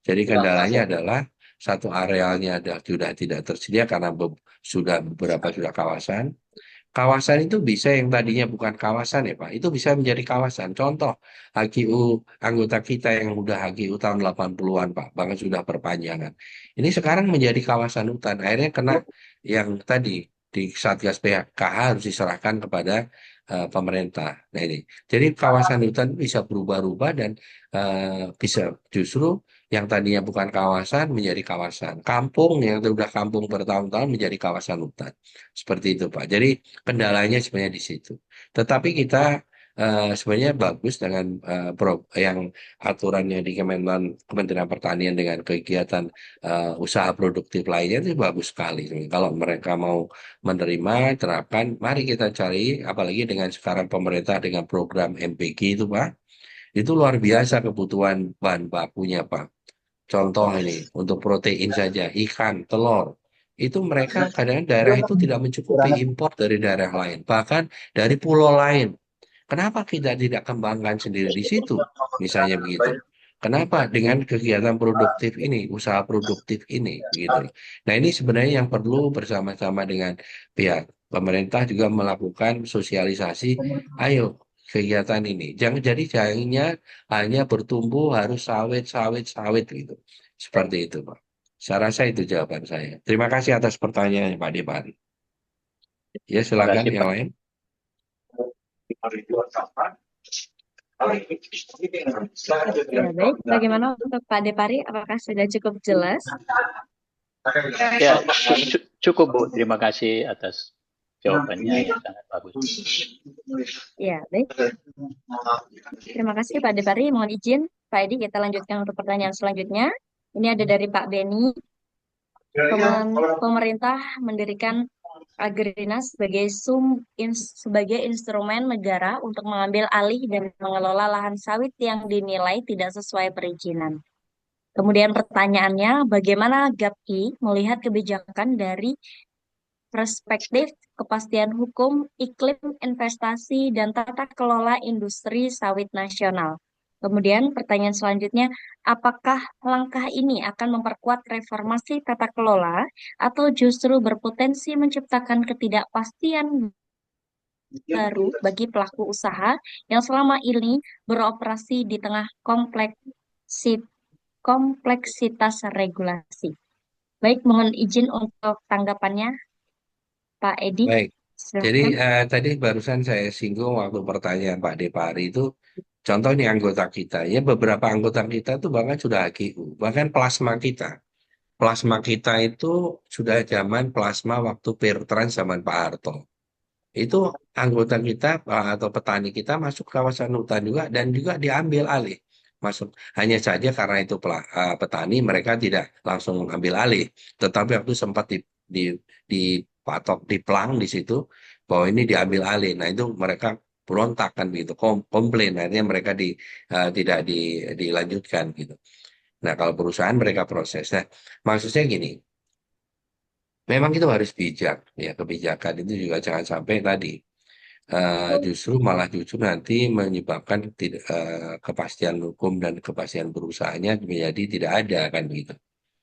Jadi kendalanya adalah satu arealnya sudah tidak tersedia karena beberapa kawasan. Kawasan itu bisa yang tadinya bukan kawasan ya Pak, itu bisa menjadi kawasan. Contoh HGU anggota kita yang udah HGU tahun 80-an Pak, bahkan sudah perpanjangan. Ini sekarang menjadi kawasan hutan. Akhirnya kena yang tadi di Satgas PKH harus diserahkan kepada pemerintah. Nah ini, jadi kawasan hutan bisa berubah-ubah dan bisa justru yang tadinya bukan kawasan menjadi kawasan. Kampung yang sudah kampung bertahun-tahun menjadi kawasan hutan. Seperti itu Pak. Jadi kendalanya sebenarnya di situ. Tetapi kita sebenarnya bagus dengan yang aturannya di Kementerian Pertanian dengan kegiatan usaha produktif lainnya itu bagus sekali. Kalau mereka mau menerima, terapkan, mari kita cari, apalagi dengan sekarang pemerintah dengan program MPG itu Pak, itu luar biasa kebutuhan bahan bakunya Pak. Contoh ini, untuk protein saja, ikan, telur, itu mereka kadang daerah itu tidak mencukupi impor dari daerah lain, bahkan dari pulau lain. Kenapa kita tidak kembangkan sendiri di situ? Misalnya begitu. Kenapa dengan kegiatan produktif ini, usaha produktif ini, gitu loh. Nah, ini sebenarnya yang perlu bersama-sama dengan pihak pemerintah juga melakukan sosialisasi. Ayo kegiatan ini, jangan jadi hanya bertumbuh harus sawit, sawit, sawit gitu. Seperti itu, Pak. Saya rasa itu jawaban saya. Terima kasih atas pertanyaannya, Pak Depari. Ya, Terima silakan kasih yang Pak. lain. Ya, baik. Bagaimana untuk Pak Depari? Apakah sudah cukup jelas? Ya, cukup Bu. Terima kasih atas jawabannya yang sangat bagus. Ya, baik. Terima kasih Pak Depari. Mohon izin, Pak Edi, kita lanjutkan untuk pertanyaan selanjutnya. Ini ada dari Pak Beni. Pemerintah mendirikan Agrinas sebagai instrumen negara untuk mengambil alih dan mengelola lahan sawit yang dinilai tidak sesuai perizinan. Kemudian pertanyaannya, bagaimana GAPI melihat kebijakan dari perspektif kepastian hukum, iklim investasi, dan tata kelola industri sawit nasional? Kemudian pertanyaan selanjutnya, apakah langkah ini akan memperkuat reformasi tata kelola atau justru berpotensi menciptakan ketidakpastian baru bagi pelaku usaha yang selama ini beroperasi di tengah kompleksitas regulasi? Baik, mohon izin untuk tanggapannya, Pak Edi. Baik. Jadi Silakan. tadi barusan saya singgung waktu pertanyaan Pak Depari itu, contoh ini anggota kita, ya beberapa anggota kita itu bahkan sudah HGU, bahkan plasma kita. Plasma kita itu sudah zaman plasma waktu Pertrans zaman Pak Harto. Itu anggota kita atau petani kita masuk kawasan hutan juga dan juga diambil alih. Masuk hanya saja karena itu petani mereka tidak langsung mengambil alih, tetapi waktu sempat dipatok di plang di situ bahwa ini diambil alih. Nah, itu mereka berontak kan gitu, komplain akhirnya mereka tidak dilanjutkan gitu. Nah, kalau perusahaan mereka proses. Nah, maksudnya gini, memang itu harus bijak ya, kebijakan itu juga jangan sampai tadi justru nanti menyebabkan tidak kepastian hukum dan kepastian perusahaannya menjadi tidak ada kan gitu.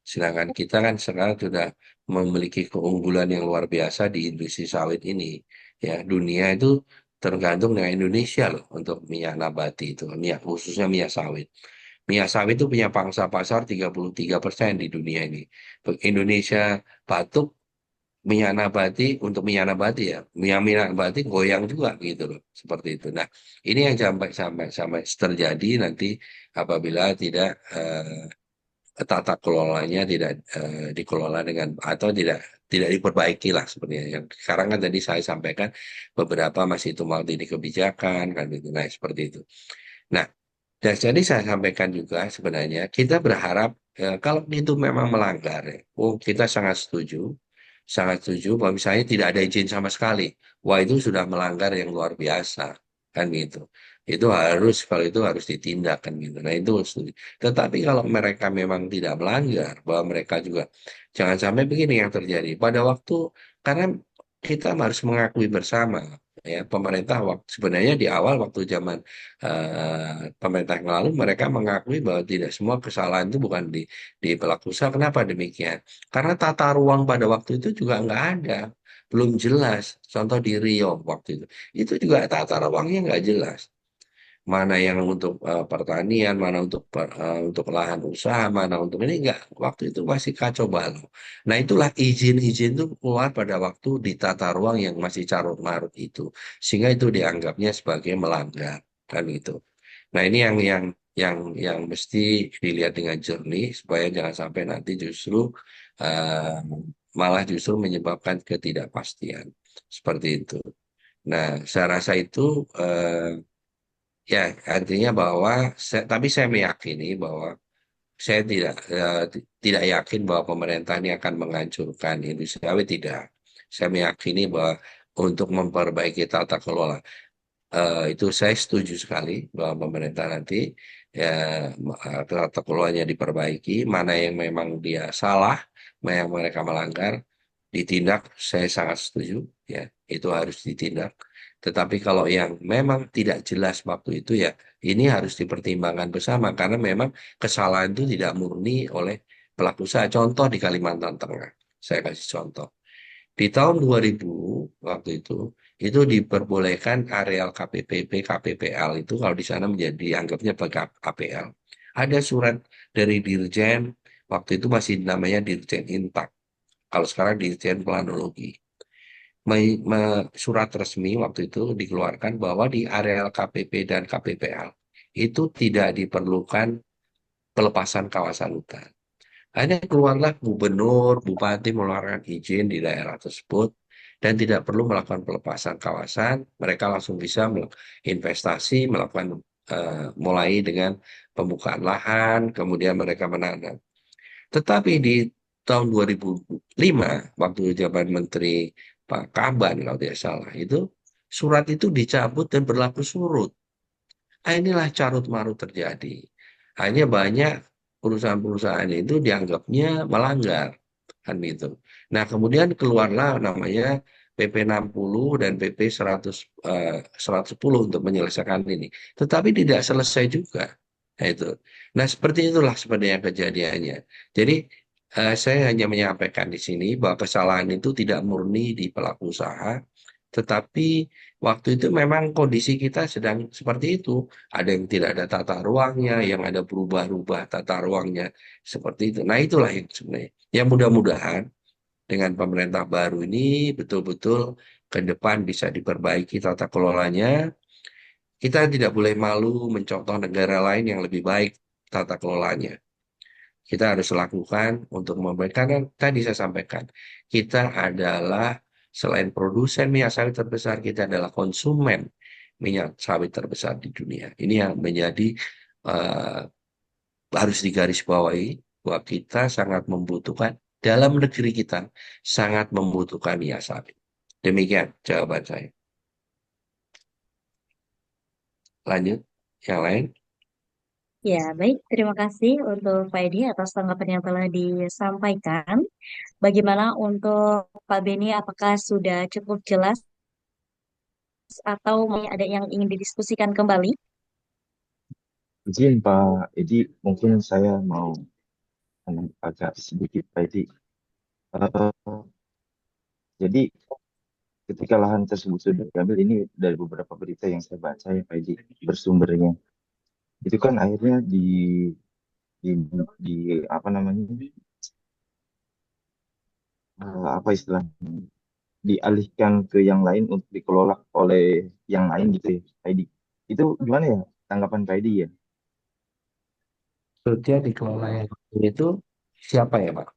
Sedangkan kita kan sekarang sudah memiliki keunggulan yang luar biasa di industri sawit ini. Ya, dunia itu tergantung dengan Indonesia loh untuk minyak nabati itu, minyak khususnya minyak sawit. Minyak sawit itu punya pangsa pasar 33% di dunia ini. Indonesia batuk minyak nabati untuk minyak nabati ya minyak nabati goyang juga gitu loh seperti itu. Nah, ini yang sampai terjadi nanti apabila tidak tata kelolanya tidak dikelola dengan atau tidak diperbaiki lah sebenarnya. Yang sekarang kan tadi saya sampaikan beberapa masih tumpang tindih kebijakan kan gitu. Nah, seperti itu. Nah, dan jadi saya sampaikan juga sebenarnya kita berharap kalau itu memang melanggar, ya, kita sangat setuju bahwa misalnya tidak ada izin sama sekali. Wah, itu sudah melanggar yang luar biasa kan gitu. Itu harus kalau itu harus ditindak kan gitu. Nah, itu setuju. Tetapi kalau mereka memang tidak melanggar, bahwa mereka juga jangan sampai begini yang terjadi. Pada waktu karena kita harus mengakui bersama ya pemerintah waktu sebenarnya di awal waktu zaman pemerintah yang lalu mereka mengakui bahwa tidak semua kesalahan itu bukan di pelaku usaha. Kenapa demikian? Karena tata ruang pada waktu itu juga nggak ada, belum jelas. Contoh di Riau waktu itu juga tata ruangnya nggak jelas. Mana yang untuk pertanian, mana untuk lahan usaha, mana untuk ini nggak. Waktu itu masih kacau balau. Nah, itulah izin-izin itu keluar pada waktu di tata ruang yang masih carut marut itu, sehingga itu dianggapnya sebagai melanggar kan itu. Nah, ini yang mesti dilihat dengan jernih supaya jangan sampai nanti justru eh, malah justru menyebabkan ketidakpastian seperti itu. Nah, saya rasa itu ya artinya bahwa tapi saya meyakini bahwa saya tidak yakin bahwa pemerintah ini akan menghancurkan industri sawit tidak. Saya meyakini bahwa untuk memperbaiki tata kelola itu saya setuju sekali bahwa pemerintah nanti ya tata kelolanya diperbaiki, mana yang memang dia salah, mana yang mereka melanggar, ditindak. Saya sangat setuju, ya itu harus ditindak. Tetapi kalau yang memang tidak jelas waktu itu ya ini harus dipertimbangkan bersama karena memang kesalahan itu tidak murni oleh pelaku usaha. Contoh di Kalimantan Tengah, saya kasih contoh. Di tahun 2000 waktu itu diperbolehkan areal KPPB, KPPL itu kalau di sana menjadi anggapnya KPL. Ada surat dari Dirjen, waktu itu masih namanya Dirjen Intak. Kalau sekarang Dirjen Planologi. Surat resmi waktu itu dikeluarkan bahwa di areal KPP dan KPPL itu tidak diperlukan pelepasan kawasan hutan. Hanya keluarlah gubernur, bupati mengeluarkan izin di daerah tersebut dan tidak perlu melakukan pelepasan kawasan. Mereka langsung bisa investasi, melakukan mulai dengan pembukaan lahan, kemudian mereka menanam. Tetapi di tahun 2005, waktu zaman Menteri Pak Kaban kalau tidak salah, itu surat itu dicabut dan berlaku surut. Nah, inilah carut marut terjadi. Hanya banyak perusahaan-perusahaan itu dianggapnya melanggar kan gitu. Nah, kemudian keluarlah namanya PP 60 dan PP 110 untuk menyelesaikan ini. Tetapi tidak selesai juga. Nah, itu. Nah, seperti itulah sebenarnya kejadiannya. Jadi, saya hanya menyampaikan di sini bahwa kesalahan itu tidak murni di pelaku usaha, tetapi waktu itu memang kondisi kita sedang seperti itu. Ada yang tidak ada tata ruangnya, yang ada berubah-ubah tata ruangnya seperti itu. Nah, itulah yang sebenarnya. Ya mudah-mudahan dengan pemerintah baru ini betul-betul ke depan bisa diperbaiki tata kelolanya. Kita tidak boleh malu mencontoh negara lain yang lebih baik tata kelolanya. Kita harus lakukan untuk memberikan, karena tadi saya sampaikan, kita adalah selain produsen minyak sawit terbesar, kita adalah konsumen minyak sawit terbesar di dunia. Ini yang menjadi eh, harus digarisbawahi bahwa kita sangat membutuhkan, dalam negeri kita sangat membutuhkan minyak sawit. Demikian jawaban saya. Lanjut, yang lain. Ya, baik. Terima kasih untuk Pak Edi atas tanggapan yang telah disampaikan. Bagaimana untuk Pak Beni, apakah sudah cukup jelas atau ada yang ingin didiskusikan kembali? Izin Pak Edi, mungkin saya mau agak sedikit Pak Edi. Eh, jadi ketika lahan tersebut sudah diambil, ini dari beberapa berita yang saya baca ya Pak Edi, bersumbernya. Itu kan akhirnya di, di apa namanya, apa istilahnya, dialihkan ke yang lain untuk dikelola oleh yang lain gitu ya Pak Edi. Itu gimana ya tanggapan Pak Edi ya? Kerja dikelola yang itu siapa ya, Pak?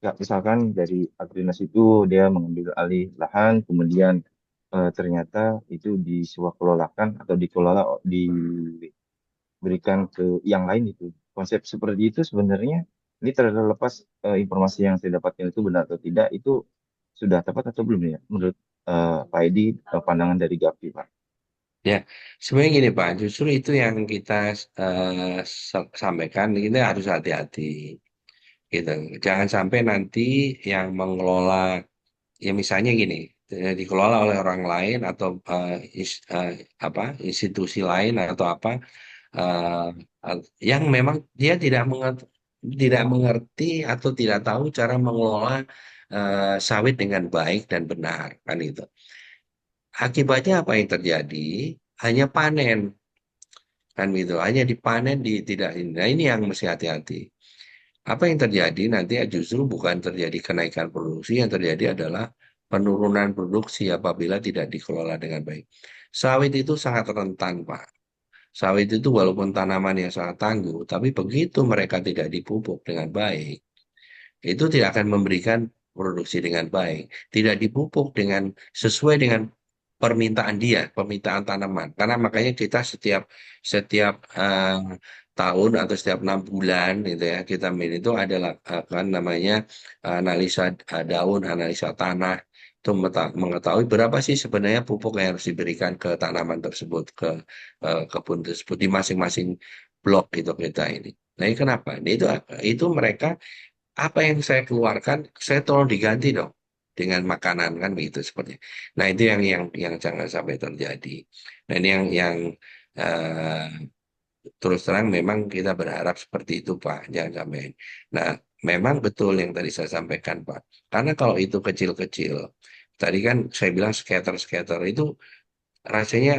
Ya, misalkan dari Agrinas itu dia mengambil alih lahan, kemudian ternyata itu diswakelolakan atau diberikan ke yang lain itu. Konsep seperti itu sebenarnya ini terlepas informasi yang saya dapatkan itu benar atau tidak, itu sudah tepat atau belum ya menurut Pak Edi, pandangan dari GAPI, Pak? Ya, sebenarnya gini Pak, justru itu yang kita sampaikan, kita harus hati-hati, gitu. Jangan sampai nanti yang mengelola, ya misalnya gini, dikelola oleh orang lain atau apa institusi lain atau apa, eh, yang memang dia tidak mengerti atau tidak tahu cara mengelola sawit dengan baik dan benar, kan itu. Akibatnya apa yang terjadi? Hanya panen, kan gitu. Hanya dipanen di tidak ini. Nah, ini yang mesti hati-hati. Apa yang terjadi nanti justru bukan terjadi kenaikan produksi, yang terjadi adalah penurunan produksi apabila tidak dikelola dengan baik. Sawit itu sangat rentan, Pak. Sawit itu walaupun tanaman yang sangat tangguh, tapi begitu mereka tidak dipupuk dengan baik, itu tidak akan memberikan produksi dengan baik. Tidak dipupuk dengan sesuai dengan permintaan dia, permintaan tanaman. Karena makanya kita setiap setiap tahun atau setiap 6 bulan gitu ya kita itu adalah kan namanya analisa daun, analisa tanah itu mengetahui berapa sih sebenarnya pupuk yang harus diberikan ke tanaman tersebut, ke kebun tersebut di masing-masing blok itu kita ini. Nah, ini kenapa? Nah, itu mereka apa yang saya keluarkan, saya tolong diganti dong. dengan makanan kan begitu seperti. Nah itu yang jangan sampai terjadi. Nah ini yang eh, terus terang memang kita berharap seperti itu Pak, jangan sampai. Nah memang betul yang tadi saya sampaikan Pak, karena kalau itu kecil-kecil, tadi kan saya bilang scatter-scatter itu rasanya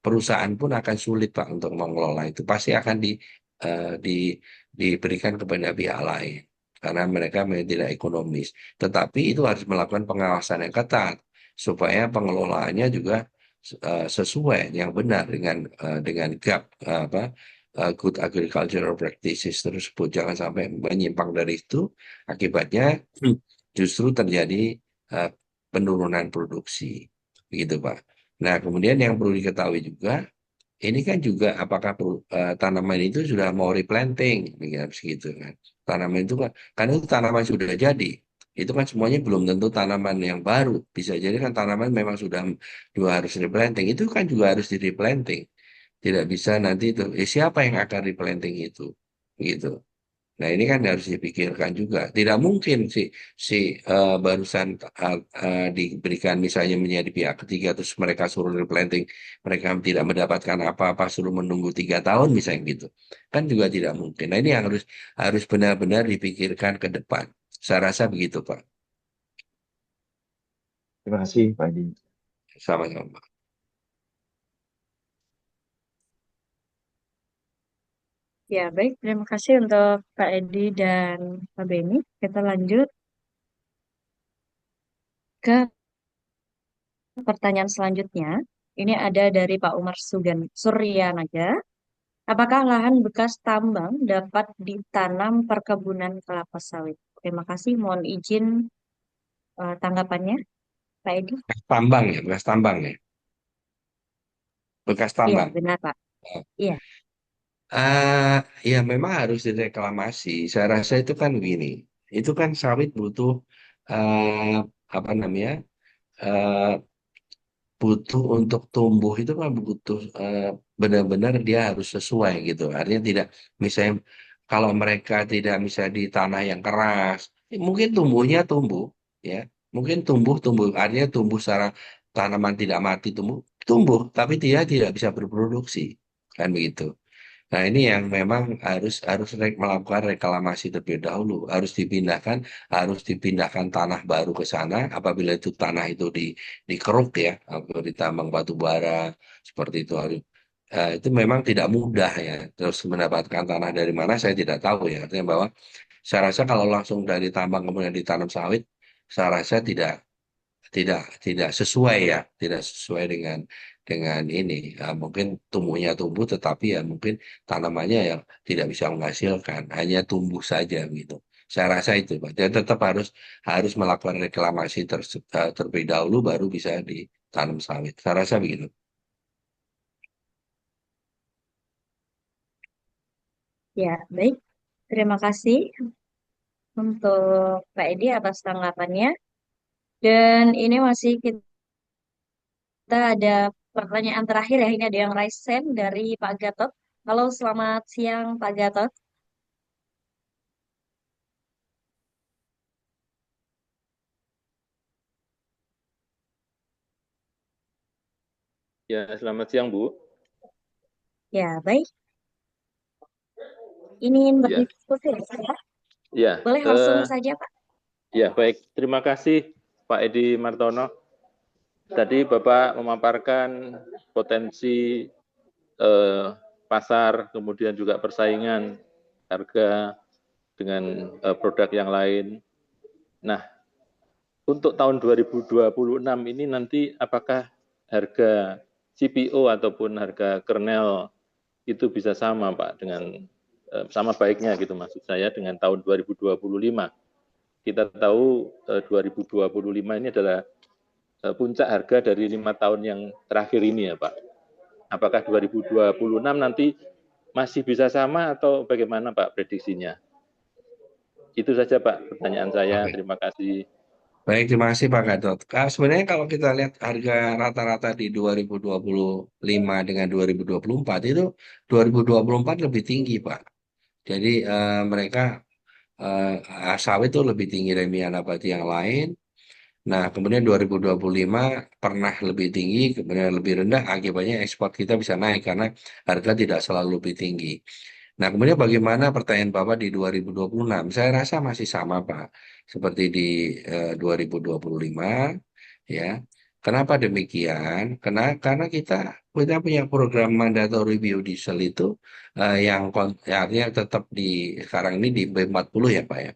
perusahaan pun akan sulit Pak untuk mengelola itu. Pasti akan di, diberikan kepada pihak lain karena mereka memang tidak ekonomis. Tetapi itu harus melakukan pengawasan yang ketat supaya pengelolaannya juga sesuai yang benar dengan GAP Good Agricultural Practices tersebut. Jangan sampai menyimpang dari itu, akibatnya justru terjadi eh, penurunan produksi, begitu Pak. Nah, kemudian yang perlu diketahui juga, ini kan juga apakah tanaman itu sudah mau replanting, begitu kan? Tanaman itu kan, karena itu tanaman sudah jadi, itu kan semuanya belum tentu tanaman yang baru. Bisa jadi kan tanaman memang sudah juga harus replanting, itu kan juga harus di replanting. Tidak bisa nanti itu, siapa yang akan replanting itu, gitu. Nah, ini kan harus dipikirkan juga. Tidak mungkin si barusan diberikan misalnya menjadi pihak ketiga terus mereka suruh replanting, mereka tidak mendapatkan apa-apa suruh menunggu 3 tahun misalnya gitu. Kan juga tidak mungkin. Nah, ini yang harus harus benar-benar dipikirkan ke depan. Saya rasa begitu, Pak. Terima kasih Pak Edi. Sama-sama. Ya, baik. Terima kasih untuk Pak Edi dan Pak Beni. Kita lanjut ke pertanyaan selanjutnya. Ini ada dari Pak Umar Suryanaga. Apakah lahan bekas tambang dapat ditanam perkebunan kelapa sawit? Terima kasih. Mohon izin tanggapannya, Pak Edi. Bekas tambang ya, bekas tambang ya. Bekas Iya, tambang. benar, Pak. Iya, Ah, ya memang harus direklamasi. Saya rasa itu kan begini. Itu kan sawit butuh apa namanya? eh, butuh untuk tumbuh itu kan butuh benar-benar dia harus sesuai gitu. Artinya tidak misalnya kalau mereka tidak bisa di tanah yang keras, mungkin tumbuhnya tumbuh ya. Mungkin tumbuh artinya tumbuh secara tanaman tidak mati tumbuh tapi dia tidak bisa berproduksi. Kan begitu. Nah, ini yang memang harus harus melakukan reklamasi terlebih dahulu, harus dipindahkan tanah baru ke sana. Apabila itu tanah itu dikeruk ya, atau ditambang batu bara seperti itu itu memang tidak mudah ya. Terus mendapatkan tanah dari mana saya tidak tahu ya. Artinya bahwa saya rasa kalau langsung dari tambang kemudian ditanam sawit, saya rasa tidak sesuai ya, tidak sesuai dengan ini. Mungkin tumbuhnya tumbuh, tetapi ya mungkin tanamannya yang tidak bisa menghasilkan, hanya tumbuh saja gitu. Saya rasa itu, Pak. Dan tetap harus harus melakukan reklamasi terlebih dahulu, baru bisa ditanam sawit. Saya rasa begitu. ya, baik. Terima kasih untuk Pak Edi atas tanggapannya. Dan ini masih kita ada pertanyaan terakhir ya. Ini ada yang raise hand dari Pak Gatot. Halo, selamat siang Pak Gatot. Ya, selamat siang, Bu. Ya, baik. Ingin Ya, berdiskusi ya? ya, Boleh langsung saja Pak. ya, baik. Terima kasih, Pak Edi Martono. Tadi Bapak memaparkan potensi pasar, kemudian juga persaingan harga dengan produk yang lain. Nah, untuk tahun 2026 ini nanti apakah harga CPO ataupun harga kernel itu bisa sama, Pak, dengan sama baiknya gitu maksud saya dengan tahun 2025. Kita tahu 2025 ini adalah puncak harga dari 5 tahun yang terakhir ini ya Pak. Apakah 2026 nanti masih bisa sama atau bagaimana Pak prediksinya? Itu saja Pak pertanyaan saya. Oke. Terima kasih. Baik, terima kasih Pak Gatot. Sebenarnya kalau kita lihat harga rata-rata di 2025 dengan 2024 itu 2024 lebih tinggi Pak. Jadi mereka sawit itu lebih tinggi dari minyak nabati yang lain. Nah, kemudian 2025 pernah lebih tinggi, kemudian lebih rendah, akibatnya ekspor kita bisa naik karena harga tidak selalu lebih tinggi. Nah, kemudian bagaimana pertanyaan Bapak di 2026? Saya rasa masih sama, Pak, seperti di 2025, ya. Kenapa demikian? Karena kita punya program mandatory biodiesel itu yang artinya tetap sekarang ini di B40 ya, Pak ya.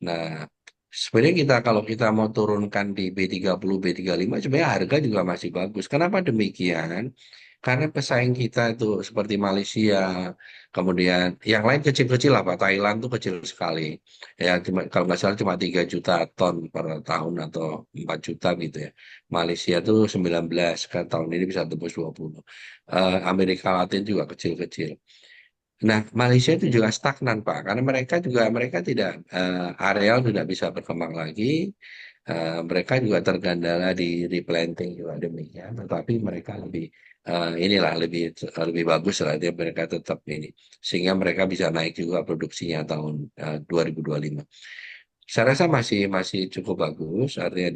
Nah, sebenarnya kalau kita mau turunkan di B30, B35, sebenarnya harga juga masih bagus. Kenapa demikian? Karena pesaing kita itu seperti Malaysia, kemudian yang lain kecil-kecil lah Pak. Thailand tuh kecil sekali. Ya, kalau nggak salah cuma 3 juta ton per tahun atau 4 juta gitu ya. Malaysia tuh 19, kan tahun ini bisa tembus 20. Amerika Latin juga kecil-kecil. Nah, Malaysia itu juga stagnan, Pak, karena mereka tidak areal tidak bisa berkembang lagi. Mereka juga tergandala di replanting juga demikian, tetapi mereka inilah lebih bagus lah dia mereka tetap ini sehingga mereka bisa naik juga produksinya tahun 2025. Saya rasa masih masih cukup bagus, artinya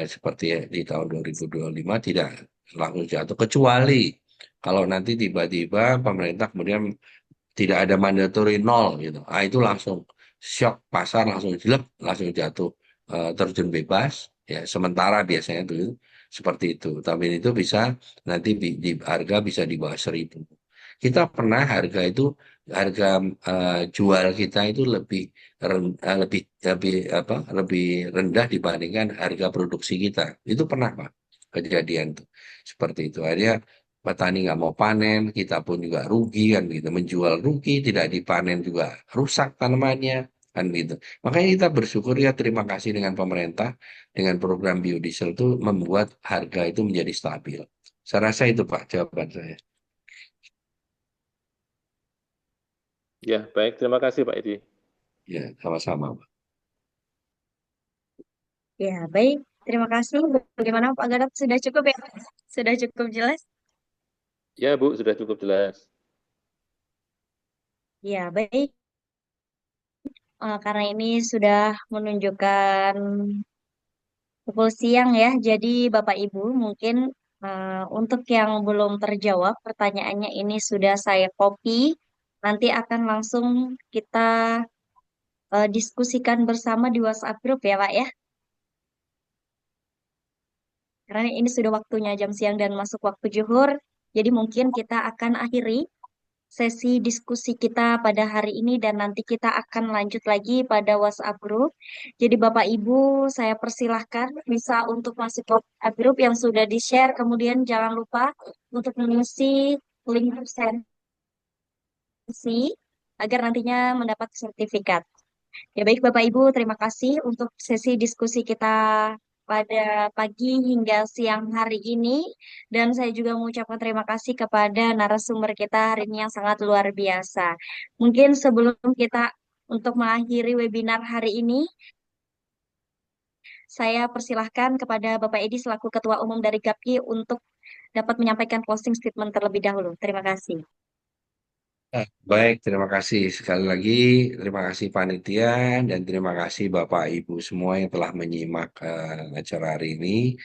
seperti di tahun 2025 tidak langsung jatuh kecuali kalau nanti tiba-tiba pemerintah kemudian tidak ada mandatory nol gitu. Ah itu langsung shock pasar langsung jelek langsung jatuh terjun bebas ya sementara biasanya itu seperti itu. Tapi itu bisa nanti di harga bisa di bawah 1.000. Kita pernah harga jual kita itu lebih rendah dibandingkan harga produksi kita. Itu pernah Pak kejadian tuh seperti itu. Akhirnya petani nggak mau panen, kita pun juga rugi kan gitu. Menjual rugi, tidak dipanen juga rusak tanamannya kan gitu. Makanya kita bersyukur ya terima kasih dengan pemerintah dengan program biodiesel itu membuat harga itu menjadi stabil. Saya rasa itu Pak jawaban saya. Ya, baik. Terima kasih Pak Edi. Ya, sama-sama Pak. Ya, baik. Terima kasih. Bagaimana Pak Gatot? Sudah cukup ya? Sudah cukup jelas? Ya, Bu, sudah cukup jelas. Ya, baik. Karena ini sudah menunjukkan pukul siang ya. Jadi Bapak Ibu mungkin untuk yang belum terjawab pertanyaannya ini sudah saya copy. Nanti akan langsung kita diskusikan bersama di WhatsApp group ya Pak ya. Karena ini sudah waktunya jam siang dan masuk waktu zuhur. Jadi mungkin kita akan akhiri sesi diskusi kita pada hari ini dan nanti kita akan lanjut lagi pada WhatsApp group. Jadi Bapak Ibu, saya persilahkan bisa untuk masuk ke WhatsApp group yang sudah di-share. Kemudian jangan lupa untuk mengisi link absensi agar nantinya mendapat sertifikat. Ya baik Bapak Ibu, terima kasih untuk sesi diskusi kita pada pagi hingga siang hari ini. Dan saya juga mengucapkan terima kasih kepada narasumber kita hari ini yang sangat luar biasa. Mungkin sebelum kita untuk mengakhiri webinar hari ini, saya persilahkan kepada Bapak Edi selaku Ketua Umum dari GAPI untuk dapat menyampaikan closing statement terlebih dahulu. Terima kasih. Baik, terima kasih sekali lagi. Terima kasih panitia dan terima kasih Bapak Ibu semua yang telah menyimak acara hari ini.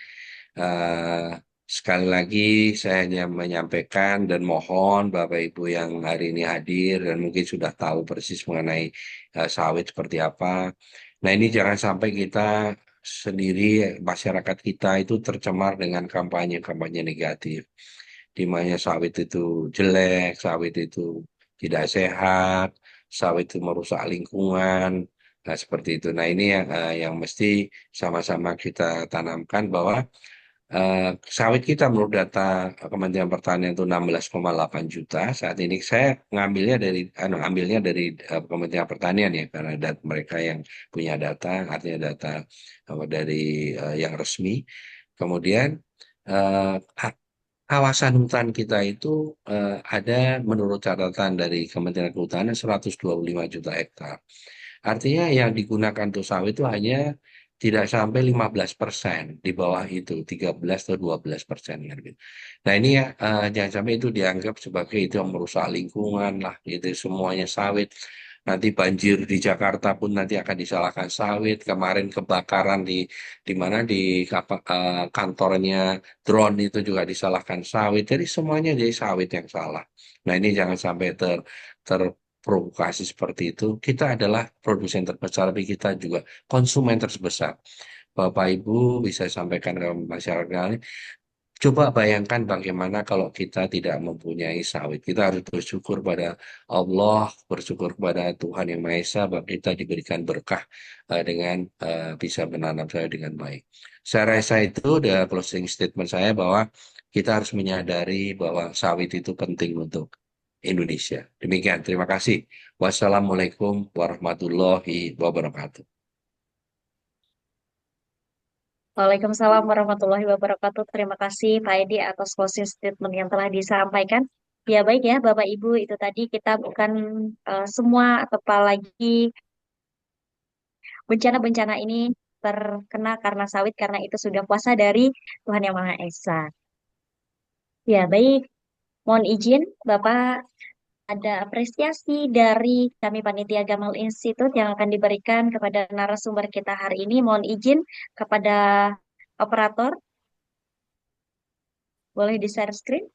Sekali lagi saya hanya menyampaikan dan mohon Bapak Ibu yang hari ini hadir dan mungkin sudah tahu persis mengenai sawit seperti apa. Nah ini jangan sampai kita sendiri, masyarakat kita itu tercemar dengan kampanye-kampanye negatif. Di mana sawit itu jelek, sawit itu tidak sehat, sawit itu merusak lingkungan, nah seperti itu. Nah ini yang mesti sama-sama kita tanamkan bahwa sawit kita menurut data Kementerian Pertanian itu 16,8 juta. Saat ini saya ambilnya dari Kementerian Pertanian ya karena mereka yang punya data, artinya data dari yang resmi. Kemudian eh, kawasan hutan kita itu ada menurut catatan dari Kementerian Kehutanan 125 juta hektar. Artinya yang digunakan untuk sawit itu hanya tidak sampai 15%, di bawah itu 13 atau 12%. Gitu. Nah ini ya jangan sampai itu dianggap sebagai itu yang merusak lingkungan lah, itu semuanya sawit. nanti banjir di Jakarta pun nanti akan disalahkan sawit. Kemarin kebakaran di mana di kantornya drone itu juga disalahkan sawit. Jadi semuanya jadi sawit yang salah. Nah ini jangan sampai terprovokasi seperti itu. Kita adalah produsen terbesar, tapi kita juga konsumen terbesar. Bapak Ibu bisa sampaikan ke masyarakat. Coba bayangkan bagaimana kalau kita tidak mempunyai sawit. Kita harus bersyukur pada Allah, bersyukur kepada Tuhan Yang Maha Esa bahwa kita diberikan berkah dengan bisa menanam sawit dengan baik. Saya rasa itu udah closing statement saya bahwa kita harus menyadari bahwa sawit itu penting untuk Indonesia. Demikian, terima kasih. Wassalamualaikum warahmatullahi wabarakatuh. Waalaikumsalam warahmatullahi wabarakatuh. Terima kasih Pak Edi atas closing statement yang telah disampaikan. Ya baik ya Bapak Ibu, itu tadi kita bukan semua atau apalagi bencana-bencana ini terkena karena sawit, karena itu sudah kuasa dari Tuhan Yang Maha Esa. Ya baik, mohon izin Bapak, ada apresiasi dari kami Panitia Gamal Institute yang akan diberikan kepada narasumber kita hari ini. Mohon izin kepada operator, boleh di-share screen.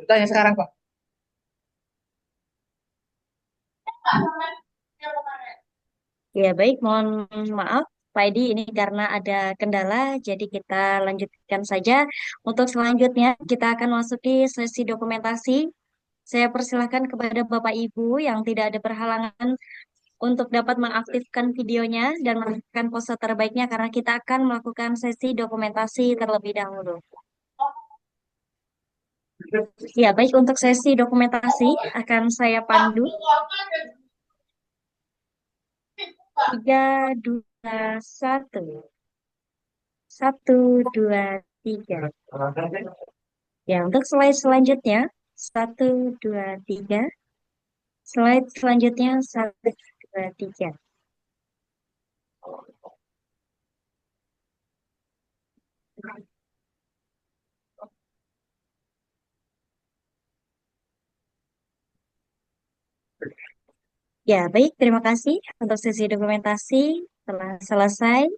Tanya sekarang, Pak. Ya baik, mohon maaf Pak Edi, ini karena ada kendala, jadi kita lanjutkan saja. Untuk selanjutnya, kita akan masuki sesi dokumentasi. Saya persilahkan kepada Bapak Ibu yang tidak ada berhalangan untuk dapat mengaktifkan videonya dan melakukan pose terbaiknya karena kita akan melakukan sesi dokumentasi terlebih dahulu. Ya, baik, untuk sesi dokumentasi akan saya pandu. 3, 2, 1. 1, 2, 3. Ya, untuk slide selanjutnya. 1, 2, 3. Slide selanjutnya 1, 2, 3. Ya, baik. Terima kasih untuk sesi dokumentasi telah selesai.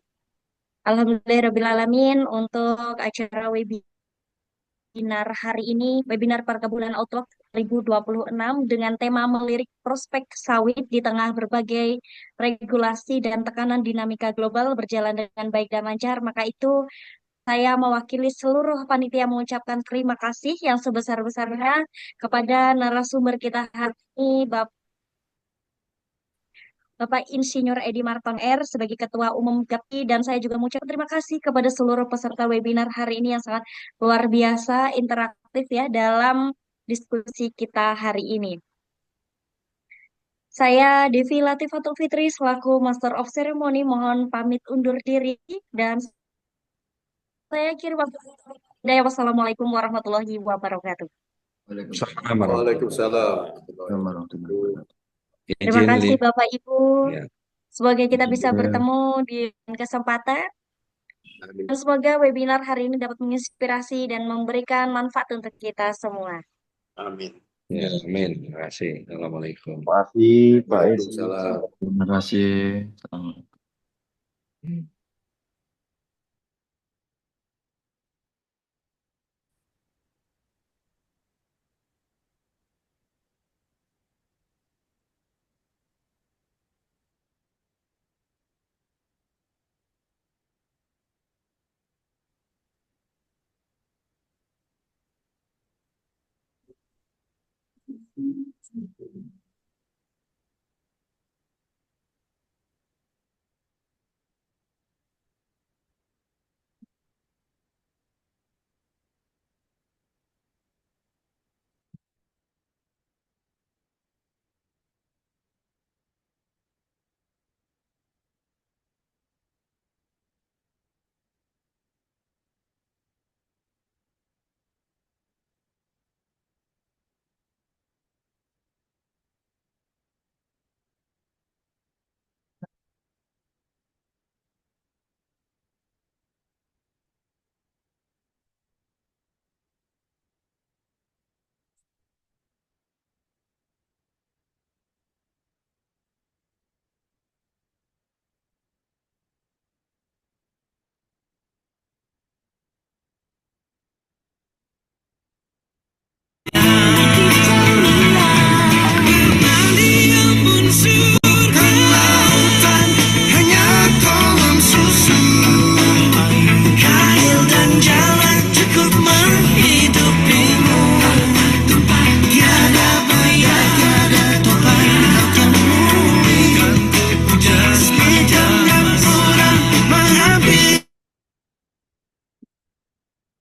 Alhamdulillahirrahmanirrahim untuk acara webinar hari ini, webinar Perkebunan Outlook 2026 dengan tema melirik prospek sawit di tengah berbagai regulasi dan tekanan dinamika global berjalan dengan baik dan lancar. Maka itu saya mewakili seluruh panitia mengucapkan terima kasih yang sebesar-besarnya kepada narasumber kita hari ini, Bapak Insinyur Edi Marton R sebagai Ketua Umum GAPI, dan saya juga mengucapkan terima kasih kepada seluruh peserta webinar hari ini yang sangat luar biasa interaktif ya dalam diskusi kita hari ini. Saya Devi Latifatul Fitri selaku Master of Ceremony mohon pamit undur diri dan saya kirim wassalamualaikum warahmatullahi wabarakatuh. Waalaikumsalam. Terima Izin, kasih Bapak Ibu. Ya. Semoga kita bisa bertemu di kesempatan. Amin. Dan semoga webinar hari ini dapat menginspirasi dan memberikan manfaat untuk kita semua. Amin. Ya, amin. Terima kasih. Assalamualaikum. Terima kasih Pak Edi. Waalaikumsalam. Terima kasih.